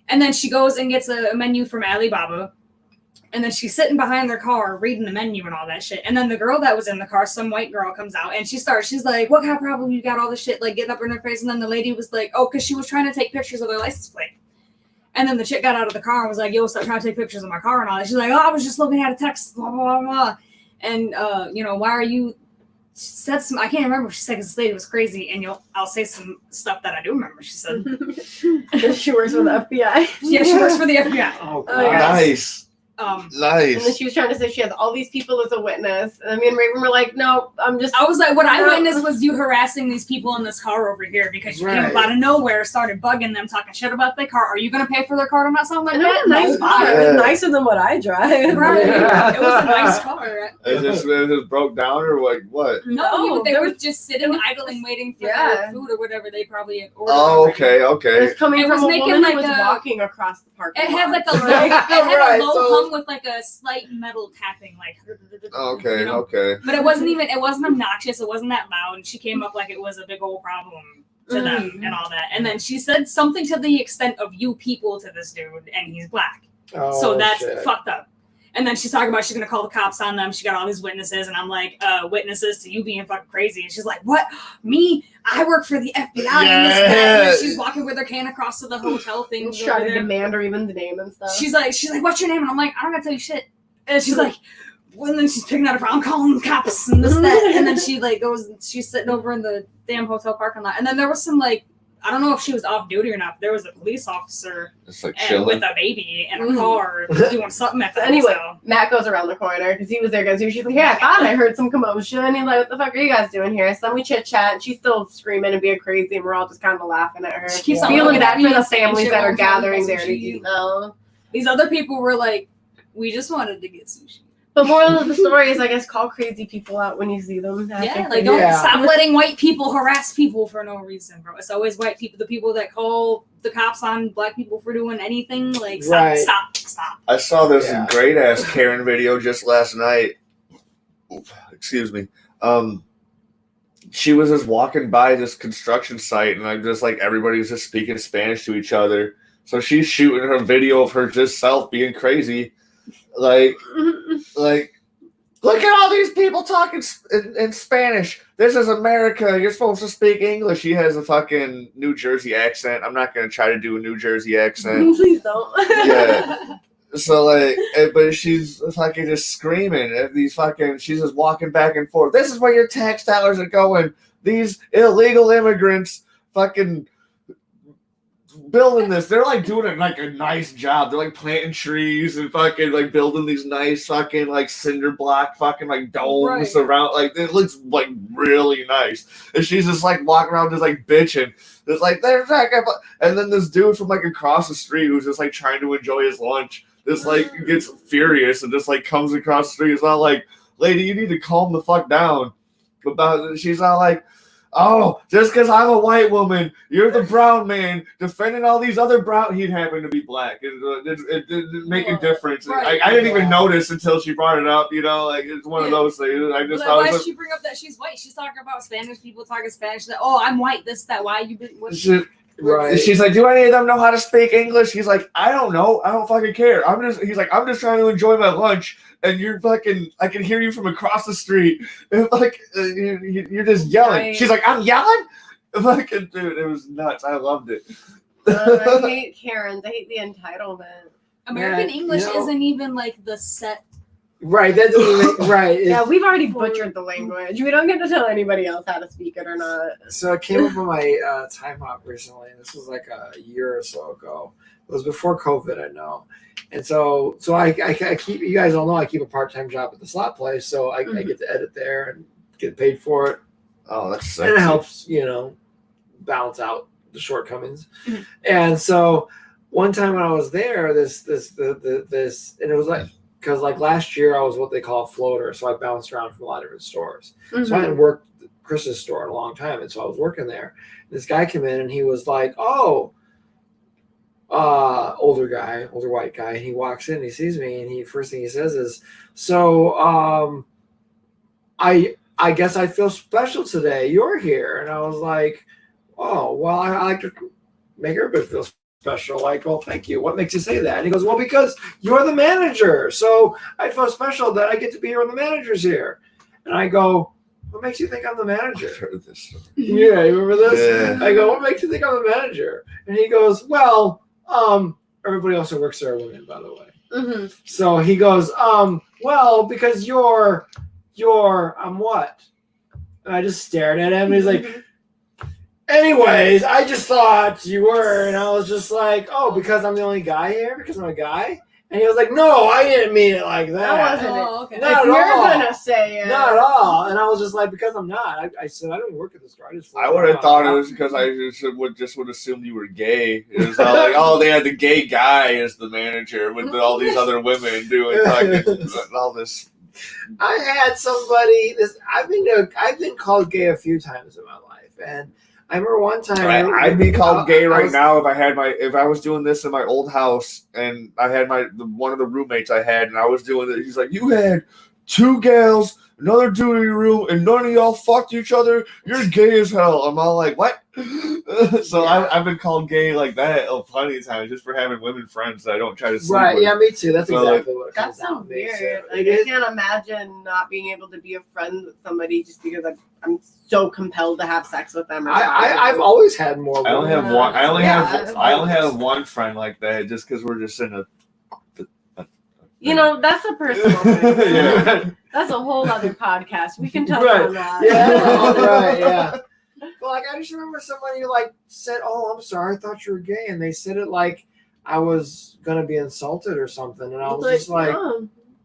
And then she goes and gets a menu from Alibaba. And then she's sitting behind their car reading the menu and all that shit. And then the girl that was in the car, some white girl, comes out and she's like, what kind of problem you got, all this shit, like getting up in her face. And then the lady was like, oh, because she was trying to take pictures of their license plate. And then the chick got out of the car and was like, yo, stop trying to take pictures of my car and all that. She's like, oh, I was just looking at a text, blah, blah, blah, blah. And, why are you said some. I can't remember what she said because this lady was crazy, and I'll say some stuff that I do remember. She said she works for the FBI. yeah, she works for the FBI. Oh, Oh, yeah. Nice. Nice. And then she was trying to say she has all these people as a witness. And me and Raven were like, no, I'm just. I was like, what I witnessed was you harassing these people in this car over here because you came up out of nowhere, started bugging them, talking shit about their car. Are you going to pay for their car or not? Something like And that. it was a nice car. It was nicer than what I drive. Right. Yeah. It was a nice car. It just broke down or like what? No, they there were was- just sitting idling, waiting for Yeah. their food or whatever they probably had ordered. Oh, already. okay, It okay. was coming It from was a making woman like who was a- walking across the parking It lot. had like a low, Right. it had Right, a low so- hum with like a slight metal tapping, like. Okay, you know? okay. But it wasn't obnoxious. It wasn't that loud. She came up like it was a big old problem to them and all that. And then she said something to the extent of "you people" to this dude, and he's black. Oh, So that's shit. fucked up. And then she's talking about she's gonna call the cops on them. She got all these witnesses, and I'm like, witnesses to you being fucking crazy. And she's like, what? Me? I work for the FBI. And this, that. And then she's walking with her can across to the hotel thing. And try to demand her even the name and stuff. She's like, what's your name? And I'm like, I don't gotta tell you shit. And she's like, well, and then she's picking out her phone. I'm calling the cops and this, that. And then she like goes, she's sitting over in the damn hotel parking lot. And then there was some like, I don't know if she was off duty or not, but there was a police officer It's like and chilling. with a baby in a car doing something at the So anyway, hotel. Matt goes around the corner because he was there. She's like, "Yeah, I thought I heard some commotion." And he's like, "What the fuck are you guys doing here?" So then we chit chat, and she's still screaming and being crazy, and we're all just kind of laughing at her, She keeps on feeling looking at bad me for the and saying families shit that are while I'm trying to gathering get there to sushi. eat. No. These other people were like, we just wanted to get sushi. But moral of the story is, I guess, call crazy people out when you see them. Yeah, like don't Yeah. stop letting white people harass people for no reason, bro. It's always white people, the people that call the cops on black people for doing anything. Like, stop, Right. stop. I saw this Yeah. great ass Karen video just last night. Excuse me. She was just walking by this construction site, and I'm just like everybody's just speaking Spanish to each other. So she's shooting her video of her just self being crazy, like look at all these people talking in Spanish. This is America. You're supposed to speak English. She has a fucking New Jersey accent. I'm not gonna try to do a New Jersey accent. Please don't. Yeah. So like, but she's fucking just screaming at these fucking. She's just walking back and forth. This is where your tax dollars are going. These illegal immigrants, fucking building this. They're like doing like a nice job. They're like planting trees and fucking like building these nice fucking like cinder block fucking like domes around. Like it looks like really nice. And she's just like walking around just like bitching. It's like there's that guy, and then this dude from like across the street who's just like trying to enjoy his lunch. Just like gets furious and just like comes across the street. It's not like, lady, you need to calm the fuck down. She's not like, oh, just because I'm a white woman, you're the brown man defending all these other brown. He'd happen to be black. It didn't make a difference. Right. I didn't even notice until she brought it up. You know, like it's one of those things. I just Why thought did she bring up that she's white? She's talking about Spanish people talking Spanish. That I'm white. This, that. Why you been? What? Right. She's like, do any of them know how to speak English? He's like, I don't know. I don't fucking care. He's like, I'm just trying to enjoy my lunch. And you're fucking, I can hear you from across the street. And like, you're just yelling. Right. She's like, I'm yelling? Fucking dude, it was nuts. I loved it. I hate Karens. I hate the entitlement. American Yeah, English you know- isn't even like the set. Right. That doesn't even, right. Yeah, we've already butchered the language. We don't get to tell anybody else how to speak it or not. So it came up on my time hop recently. This was like a year or so ago. It was before COVID, I know. And so I keep, you guys all know I keep a part-time job at the slot place, so I get to edit there and get paid for it. Oh, that's And it sexy. helps, balance out the shortcomings. Mm-hmm. And so one time when I was there, this, and it was like, because like last year I was what they call a floater, so I bounced around from a lot of different stores. Mm-hmm. So I hadn't worked at Chris's store in a long time, and so I was working there. This guy came in and he was like, "Oh, older white guy." And he walks in, he sees me, and first thing he says is, "So, I guess I feel special today. You're here." And I was like, "Oh, well, I like to make everybody feel special." Like, well, thank you. What makes you say that? And he goes, well, because you're the manager. So I feel special that I get to be here when the manager's here. And I go, what makes you think I'm the manager? I've heard this story. Yeah, you remember this? Yeah. I go, what makes you think I'm the manager? And he goes, well, everybody also works there are women, by the way. Mm-hmm. So he goes, well, because you're what? And I just stared at him, and he's like, anyways, I just thought you were. And I was just like, oh, because I'm the only guy here? Because I'm a guy? And he was like, no, I didn't mean it like that. That wasn't Oh, okay. Not if at you're all. gonna say it. Not at all. And I was just like, because I'm not. I said, I don't work at the store. I would have thought it was because I just would assume you were gay. It was all like, oh, they had the gay guy as the manager with all these other women doing fucking all this. I had somebody. I've been called gay a few times in my life, and I remember one time I'd be called gay right now if I was doing this in my old house and I had one of the roommates I had and I was doing it. He's like, you had 2 gals, another dude in your room, and none of y'all fucked each other. You're gay as hell. I'm all like, what? So yeah. I've been called gay like that plenty of times just for having women friends that I don't try to sleep with. Yeah, me too. That's exactly what it comes That's so down weird. to. Like, I can't imagine not being able to be a friend with somebody just because I'm so compelled to have sex with them. I've always had more. I only have women. one. I only Yeah. have one friend like that just because we're just in a. You know, that's a personal thing. Yeah. That's a whole other podcast. We can touch on that. Yeah, right, yeah. But like, I just remember somebody like said, "Oh, I'm sorry, I thought you were gay," and they said it like I was gonna be insulted or something, and I was just like,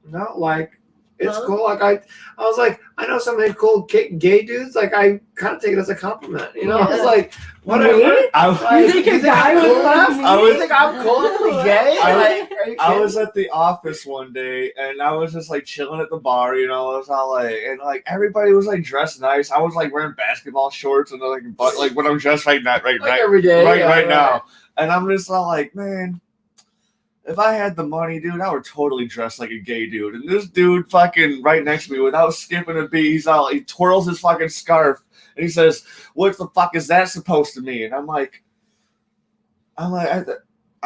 "No, like it's cool." Like I was like, I know some of the cool gay dudes. Like I kind of take it as a compliment, you know. Yeah. I was like, whatever. You think a guy would love me? I think I'm cool to be gay. I was at the office one day and I was just like chilling at the bar, you know. I was all like, and like everybody was like dressed nice. I was like wearing basketball shorts and like when I'm dressed right every day, right now. And I'm just all like, man, if I had the money, dude, I would totally dress like a gay dude. And this dude fucking right next to me without skipping a beat, he twirls his fucking scarf and he says, what the fuck is that supposed to mean? And I'm like, I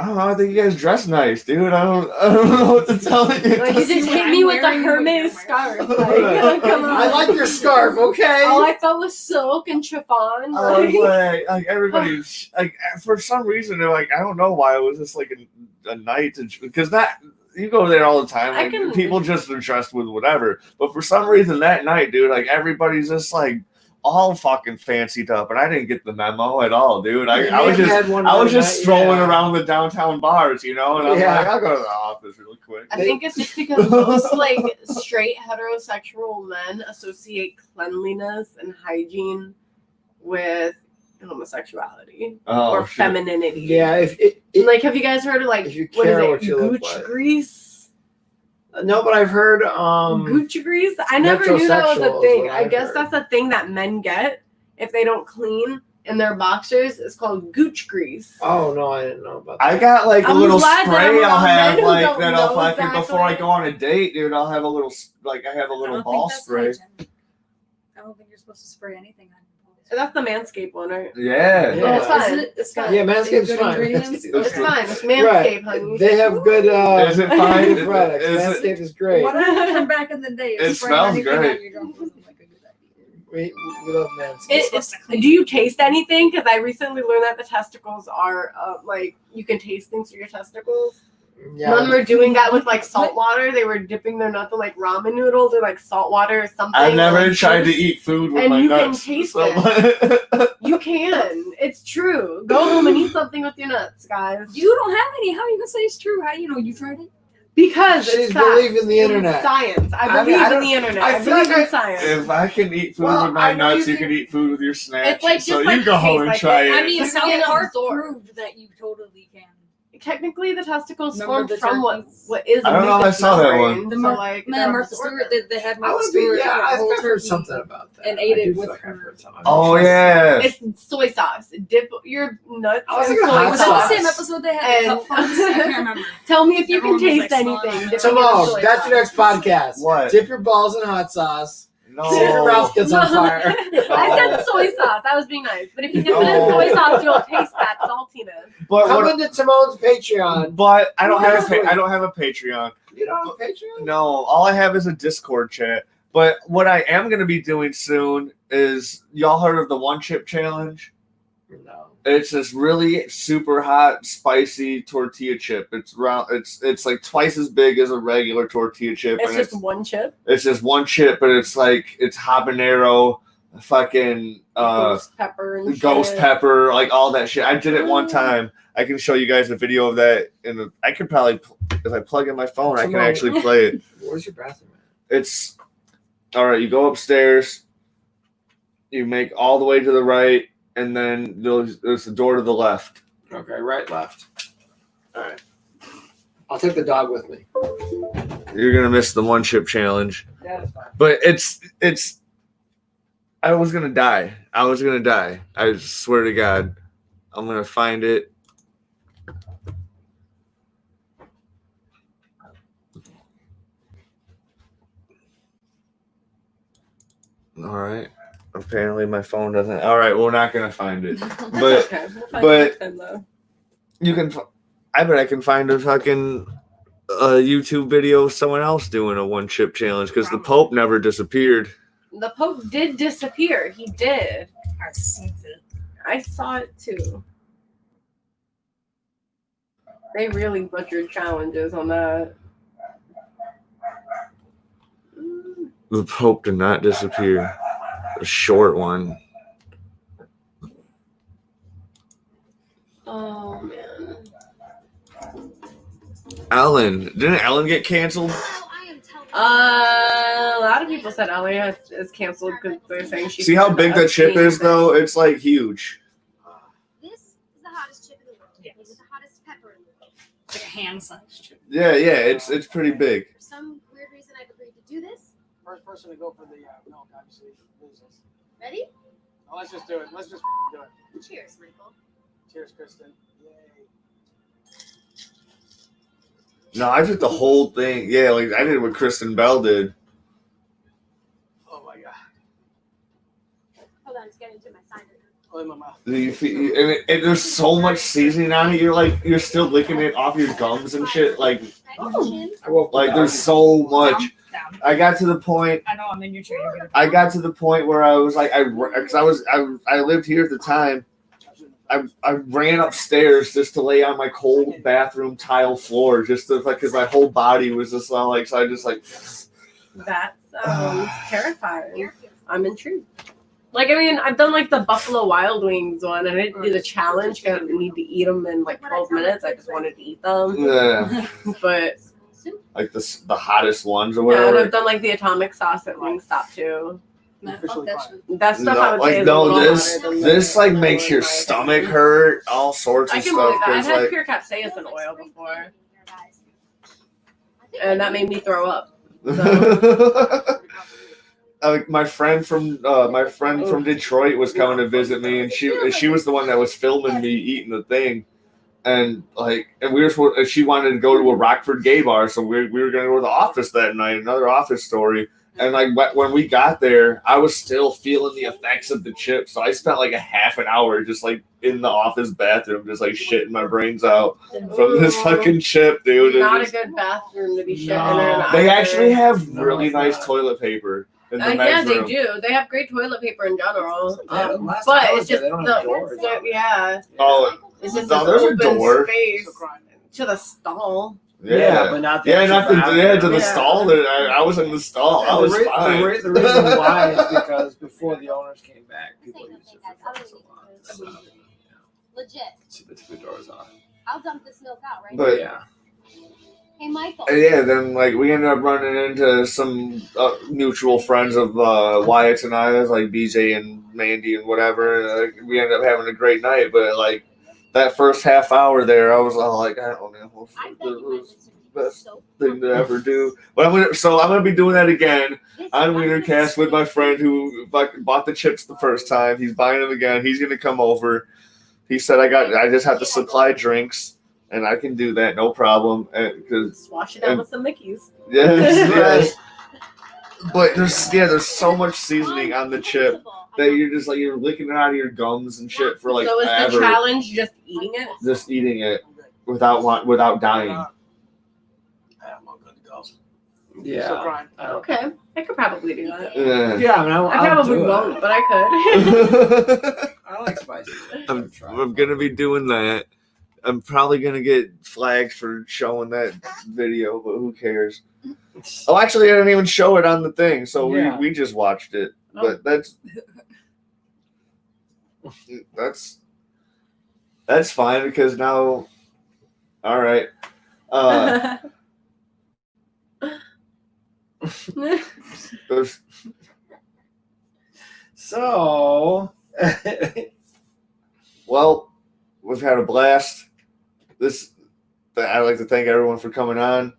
don't know. I think you guys dress nice, dude. I don't know what to tell you. Like, you just hit me with the Hermes scarf. Like, come on. I like your scarf, okay? All I felt was silk and chiffon. Like everybody's like, for some reason, they're like, I don't know why it was just like a night because that you go there all the time. Like, people just are dressed with whatever. But for some reason that night, dude, like everybody's just like all fucking fancied up, and I didn't get the memo at all, dude. I was just strolling around the downtown bars, you know, and I'm like, I'll go to the office really quick. I think it's just because most like straight heterosexual men associate cleanliness and hygiene with homosexuality or femininity. Yeah, like, have you guys heard of like what is it, gooch grease? No, but I've heard gooch grease. I never knew that was a thing. I guess that's a thing that men get if they don't clean in their boxers. It's called gooch grease. Oh no, I didn't know about that. I got like a little spray I'll have like that I'll fucking exactly. before I go on a date, dude. I'll have a little ball spray. I don't think you're supposed to spray anything on. That's the Manscaped one, right? Yeah. Oh, it's fine. It's fine. Yeah, Manscaped's fine. It's fine. It's Manscaped, honey. They have good is it fine? products. Manscaped is great. What from back in the day? It smells great. We love Manscaped. Do you taste anything? Because I recently learned that the testicles are like you can taste things through your testicles. Yeah. None were doing that with like salt water. They were dipping their nuts in like ramen noodles or like salt water or something. I've never tried to eat food with my nuts. And you can taste it. You can. It's true. Go home and eat something with your nuts, guys. You don't have any. How are you gonna say it's true? How do you know you tried it? Because she's believing the internet. Science. I believe in the internet. I believe in science. If I can eat food with my nuts, you can eat food with your snacks. It's like so you go home and try it. I mean, South Park proved that you totally can. Technically, the testicles formed from what is. I don't know if I saw that one. The Martha Stewart, they had Martha Stewart. I've heard something about that. And ate it with her. Oh yeah. It's soy sauce. Dip your nuts in soy Was sauce. that the same episode they had? I can't remember. Tell me if you can taste anything. Simone, that's your next podcast. What? Dip your balls in hot sauce. No. See if your mouth gets on fire. I said soy sauce. I was being nice. But if you dip it in soy sauce, you'll taste that saltiness. But come into Simone's Patreon. But I don't have a Patreon. You don't have a Patreon? No, all I have is a Discord chat. But what I am going to be doing soon is, y'all heard of the One Chip Challenge? No. It's this really super hot, spicy tortilla chip. It's round. It's like twice as big as a regular tortilla chip. It's just one chip. It's just one chip, but it's like it's habanero, fucking Ghost pepper and ghost shit. pepper, like all that shit. I did it one time. I can show you guys a video of that. I could probably, if I plug in my phone, I can actually play it. Where's your bathroom at? It's all right. You go upstairs. You make all the way to the right, and then there's the door to the left. Okay, right, left. All right. I'll take the dog with me. You're gonna miss the one chip challenge. Yeah, that's fine. But it's. I was gonna die. I swear to God, I'm gonna find it. All right. Apparently, my phone doesn't. All right, we're not gonna find it. That's But okay. We'll find but- it then, though. you can. I bet I can find a fucking YouTube video of someone else doing a one chip challenge because the Pope never disappeared. The Pope did disappear. He did. I've seen it. I saw it too. They really butchered challenges on that. The Pope did not disappear. A short one. Oh man. Ellen. Didn't Ellen get canceled? A lot of people said Ellie is canceled because they're saying she. See how big the chip is, though? It's like huge. This is the hottest chip in the world. Yes. It was the hottest pepper in the world. It's like a hand-sized chip. Yeah, it's pretty big. For some weird reason, I've agreed to do this. First person to go for the milk, obviously, loses. Ready? Well, let's just do it. Let's just do it. Cheers, Michael. Cheers, Kristen. Yay. No, I did the whole thing. Yeah, like I did what Kristen Bell did. Oh my god. Hold on, it's getting to my cider. Oh, in my mouth. And there's so much seasoning on it. You're still licking it off your gums and shit. Like Chin. I woke like up. there's so much. Down. I got to the point. I know I'm in your chair. You're gonna- I got to the point where I was like, because I lived here at the time. I ran upstairs just to lay on my cold bathroom tile floor, just to like, because my whole body was just like, so I just like. That sounds terrifying. I'm intrigued. Like, I mean, I've done like the Buffalo Wild Wings one. I didn't do the challenge because I didn't need to eat them in like 12 minutes. I just wanted to eat them. Yeah, But like the hottest ones or yeah, and whatever. I've done like the atomic sauce at Wingstop too. Nah, Officially fuck that fine. shit. That stuff I would say like is a no, little this hotter than this like the makes your one, like- stomach hurt, all sorts I of can believe stuff. that. I've 'Cause, had like, pure capsaicin oil before, and that made me throw up. my friend from Detroit was coming to visit me, and she was the one that was filming me eating the thing, and she wanted to go to a Rockford gay bar, so we were gonna go to the office that night. Another office story, and like when we got there, I was still feeling the effects of the chip, so I spent like a half an hour just like in the office bathroom, just like shitting my brains out from this Ooh. fucking chip, dude. It Not a just- good bathroom to be shitting No. in. They either. actually have No, really it's nice not. toilet paper in the Yeah, men's they room. do. They have great toilet paper in general. Yeah, last But time I was it's there, just they don't have doors. yeah, Oh, it's just No, an there's a open door. space So crying. to the stall. yeah. but not the Yeah, actual not the bathroom. to the Yeah. stall. I was in the stall. I was fine. The reason why is because before the owners came back, people used it for drugs a lot. So, Legit. it's the doors off. I'll dump this milk out right But- now. Yeah. Hey, Michael. Yeah, then like we ended up running into some mutual friends of Wyatt's and I's, like BJ and Mandy and whatever. We ended up having a great night, but like that first half hour there, I was all like, I don't know, what's I bet the you might best listen so thing to ever do. But I'm gonna be doing that again on WeinerCast with my friend who fucking bought the chips the first time. He's buying them again. He's gonna come over. He said I just have to supply drinks, and I can do that, no problem. Because Just wash it out with some Mickeys. yes. But there's so much seasoning on the chip that you're just like you're licking it out of your gums and shit for like So is the ever. challenge just eating it? Just eating it without dying. I'm all good to go. Yeah. So crying. Okay, I could probably do that. Yeah. Yeah, I mean, I probably won't, but I could. I like spicy. I'm gonna be doing that. I'm probably gonna get flagged for showing that video, but who cares? Oh, actually, I didn't even show it on the thing, so Yeah. we just watched it. Oh. But that's That's fine because now, all right. There's, So, well, we've had a blast. I'd like to thank everyone for coming on.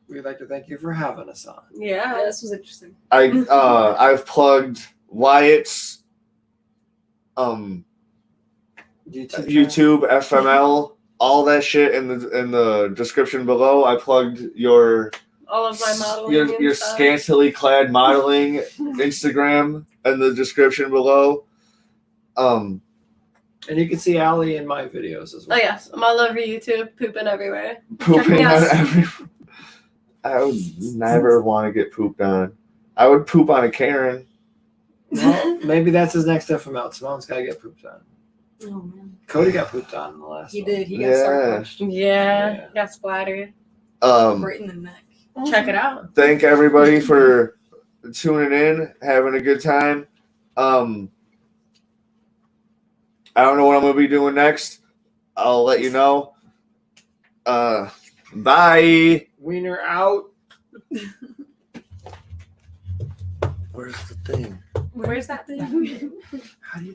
we'd like to thank you for having us on. Yeah. this was interesting. I've plugged Wyatt's YouTube, FML, all that shit in the description below. I plugged your All of my modeling. your and stuff. scantily clad modeling Instagram in the description below. And you can see Allie in my videos as Oh well. yes, I'm all over YouTube, pooping everywhere. Pooping Yes. on every. I would never want to get pooped on. I would poop on a Karen. Well, maybe that's his next FML. Someone's got to get pooped on. Oh man, Cody got pooped on in the last he one. did. He got Yeah. star crushed Yeah. Got splattered. right in the neck. Check it out. Thank everybody for tuning in, having a good time. I don't know what I'm gonna be doing next. I'll let you know. Bye. Wiener out. Where's the thing? Where's that thing? How do you turn